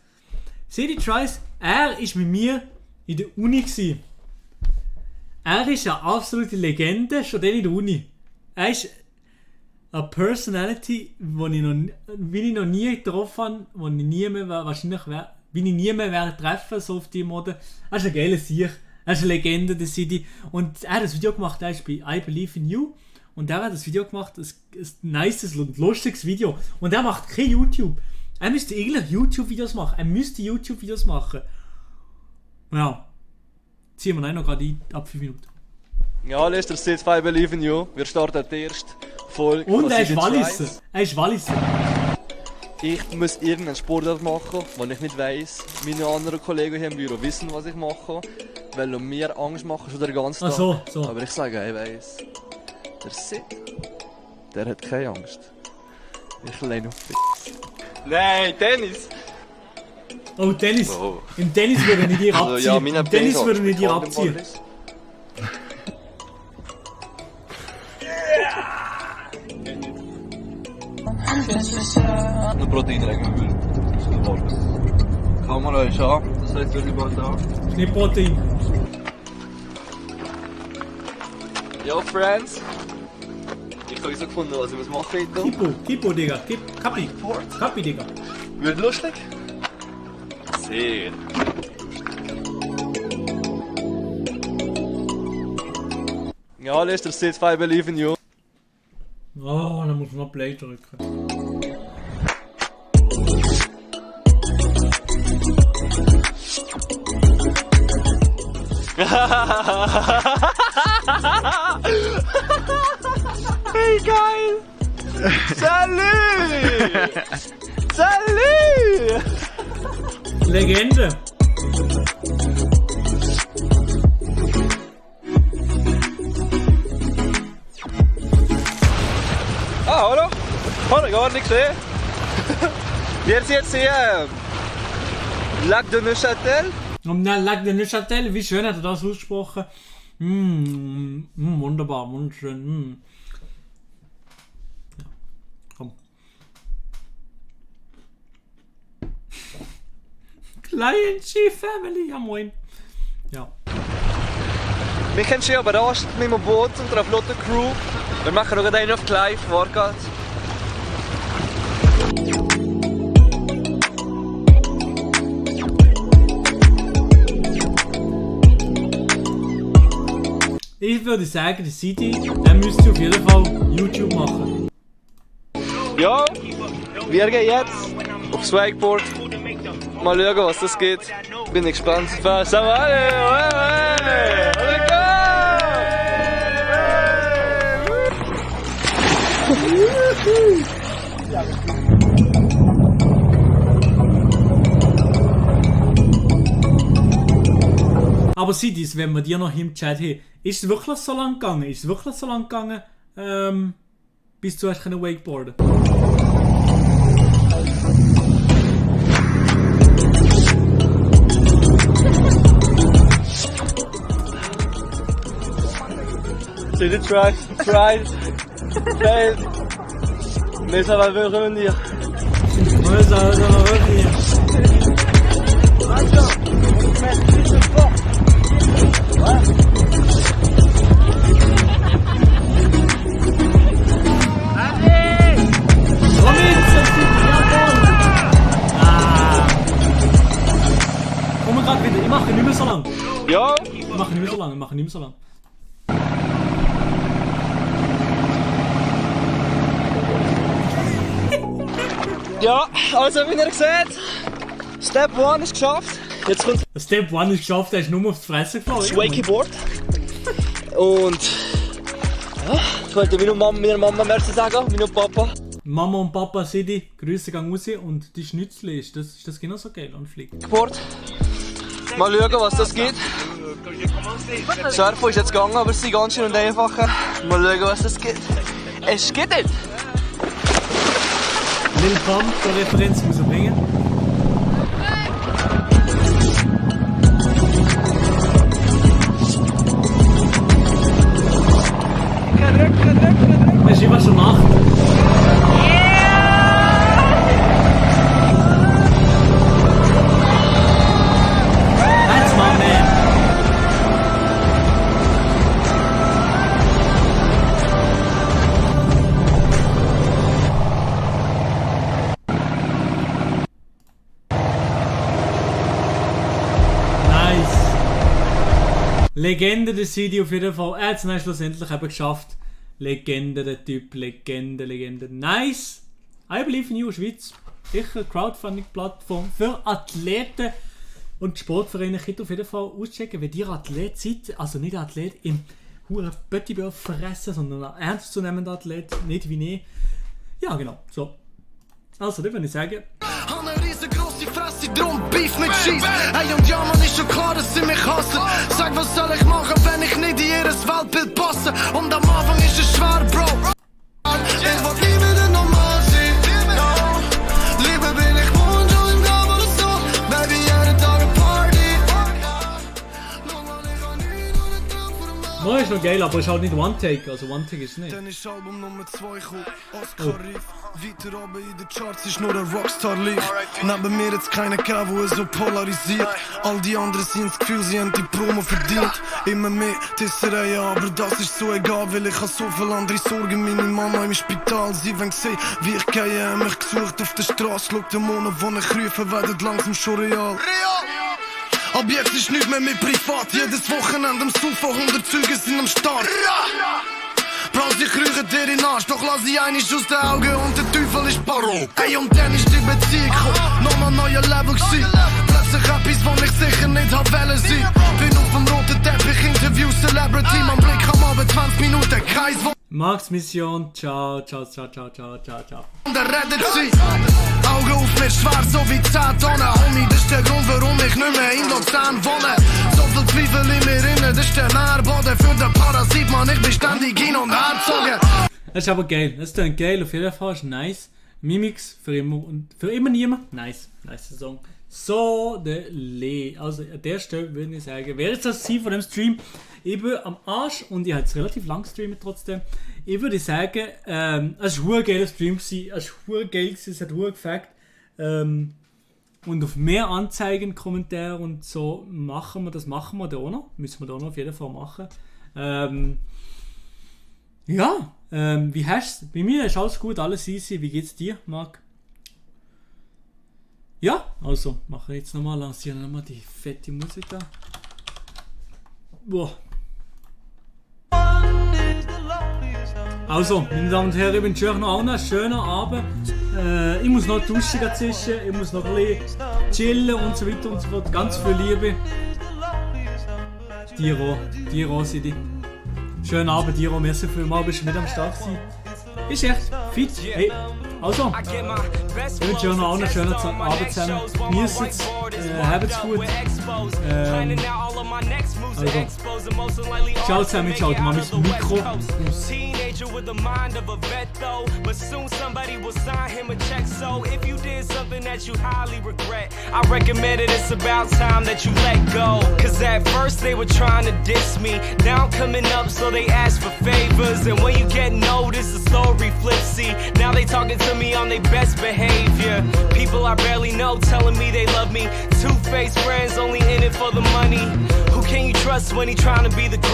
CD Tries, er war mit mir in der Uni gsi. Er ist eine absolute Legende, schon dann in der Uni. Er ist eine Personality, die ich noch nie getroffen habe, die ich nie mehr wahrscheinlich wie ich nie mehr werde treffen, so auf die Mode. Er ist ein geiler Sieg. Er ist eine Legende der City. Und er hat das Video gemacht, er ist bei I Believe in You. Und er hat das Video gemacht, ein nices und lustiges Video. Und er macht kein YouTube. Er müsste eigentlich YouTube-Videos machen. Ja. Ziehen wir noch gerade ein, ab 5 Minuten. Ja, Lester, sitzt bei Believe in You. Wir starten die erste Folge. Und er ist Walliser. Ich muss irgendeinen Sportart machen, den ich nicht weiss. Meine anderen Kollegen hier im Büro wissen, was ich mache. Weil mir Angst machen schon den ganzen Tag. So. Aber ich sage, ich weiss. Der Sid, der hat keine Angst. Ich lehne auf Fix. Nein, Tennis! Oh, Tennis! Oh. Im Tennis würde ich dir abziehen. Also, ja, Im Tennis würde ich dir abziehen. Eine Proteinregel. Kamera ist an, das heißt, wir bald da. Nicht Protein. Ja, Friends. Ich habe so gefunden, was ich muss machen heute. Kippo, Digga. Kapi, Digga. Wird lustig? Sehr. Ja, Lester, sitzt bei Believe in You. Oh, dann muss man noch Play drücken. Hey, geil! Salut! Salut! Legende! Ah, hallo? Habe ich gar nicht gesehen. Wir sind jetzt hier Lac de Neuchâtel. Und dann Lac de Neuchâtel, wie schön hat er das ausgesprochen. Wunderbar, wunderschön. Ja, komm. Client G-Family, ja moin. Ja. Wir können schon überrascht mit dem Boot und der flotten Crew. Wir machen noch einen auf Clive, Wargard. Ich würde sagen, der City, der müsste auf jeden Fall YouTube machen. Ja, wir gehen jetzt aufs Wakeboard. Mal schauen, was das geht. Bin ich gespannt. Aber Sidis, wenn wir dir noch im Chat haben, ist es wirklich so lang gegangen? Bis du hast wakeboarden? C'est des tries, failed. Mais ça va revenir. Ouais, ça va revenir. Komm grad wieder, ich mache nicht mehr so lang. Ja? Ich mache nicht mehr so lang. Ja, also wie ihr seht, Step 1 ist geschafft. Jetzt kommt Step 1 ist geschafft, er ist nur auf die Fresse geflogen. das Wakeboard. Und ja, ich wollte meiner Mama merci sagen, meinem Papa. Mama und Papa Sidi, Grüße gehen raus und die Schnitzel ist das genauso geil und fliegt. Sport. Mal schauen, was das geht. Surfen ist jetzt gegangen, aber es ist ganz schön und einfach. Mal schauen, was das geht. Es geht nicht! Lil Pump, die Referenz muss er bringen. Es ist immer schon Nacht. That's my man. Legende der City auf jeden Fall. Er hat es dann schlussendlich eben geschafft. Legende der Typ, Legende. Nice! I Believe in You Schweiz. Sicher Crowdfunding-Plattform für Athleten und Sportvereine. Könnt ihr auf jeden Fall auschecken, wenn ihr Athlet seid. Also nicht Athlet im huren Pöttibär fressen, sondern ein ernstzunehmender Athlet. Nicht wie ich. Ja, genau. So. Also, das würde ich sagen. Habe eine riesengroße Fresse, drum Beef mit Cheese. Hey und ja, man, ist schon klar, dass sie mich hassen. Sag, was soll ich machen, wenn ich nicht in ihres Weltbild passe? Und am Anfang ist es schwer, Bro. Ich will nie wieder normal sein. No. Lieber bin ich morgen schon im Grab oder so. Baby, jeden Tag eine Party. No, ist noch geil, aber ist halt nicht One-Take. Also One-Take ist es nicht. Dann ist Album Nummer 2 gekommen, Oscar Rief. Weiter oben in den Charts ist nur ein Rockstar-Lied. Neben mir jetzt keiner gegeben, wo es so polarisiert. All die anderen sind das Gefühl, sie haben die Promo verdient. Immer mehr Tisserei, aber das ist so egal, weil ich habe so viel andere Sorgen. Meine Mama im Spital, sie wollen sehen, wie ich gehe, haben mich gesucht auf der Straße. Schau den Monat, wo ich rufe, werden langsam schon real. Ab jetzt ist nichts mehr mit privat, jedes Wochenende am Sofa, 100 Züge sind am Start. Bros, ich rühre dir in den Arsch, doch lass ich einiges aus den Augen und der Teufel ist Paro. Ey, und dann ist die Beziehung gekommen, nochmal neuer Level gewesen. Plötzlich etwas, wo ich sicher nicht hab wollen sein. Bin auf dem roten Teppich, Interview, Celebrity, mein Blick am Abend 20 Minuten, keins wo... Max Mission, ciao. Und redet sie. Augen auf mir schwarz, so wie 10 Tonnen. Homie, das ist der Grund, warum ich nicht mehr in Luzern wohne. So viel Zweifel in mir inne, das ist der Nährboden für den Parasit, man, ich bin ständig hin und her gezogen. Das ist aber geil, das klingt geil, auf jeden Fall ist nice. Mimix für immer und für immer niemand. Nice Song. So der Lee. Also an der Stelle würde ich sagen, wäre jetzt das Ziel von dem Stream. Ich bin am Arsch und ich habe jetzt relativ lang gestreamt trotzdem. Ich würde sagen, es war ein geiler Stream, es war geil, es hat gefällt. Und auf mehr Anzeigen, Kommentare und so machen wir da auch noch. Müssen wir da noch auf jeden Fall machen. Wie hast du es? Bei mir ist alles gut, alles easy. Wie geht's dir, Marc? Ja, also mache ich jetzt nochmal, lancieren nochmal die fette Musik da. Boah. Also, meine Damen und Herren, ich wünsche euch noch einen schönen Abend. Ich muss noch duschen dazwischen, ich muss noch ein bisschen chillen und so weiter und so fort. Ganz viel Liebe. Diro City. Schönen Abend, Diro. Merci vielmals, bist du mit am Start gewesen. Ist echt fit. Hey, also, ich wünsche euch noch einen schönen Abend zusammen. Genießt es, habt es gut. Also, ciao zusammen, ciao, ich mache mein Mikro. With the mind of a vet though, but soon somebody will sign him a check. So if you did something that you highly regret, I recommend it, it's about time that you let go. Cause at first they were trying to diss me, now I'm coming up so they ask for favors. And when you get noticed, the story flips, see. Now they talking to me on their best behavior. People I barely know telling me they love me. Two-faced friends only in it for the money. Who can you trust when he trying to be the great?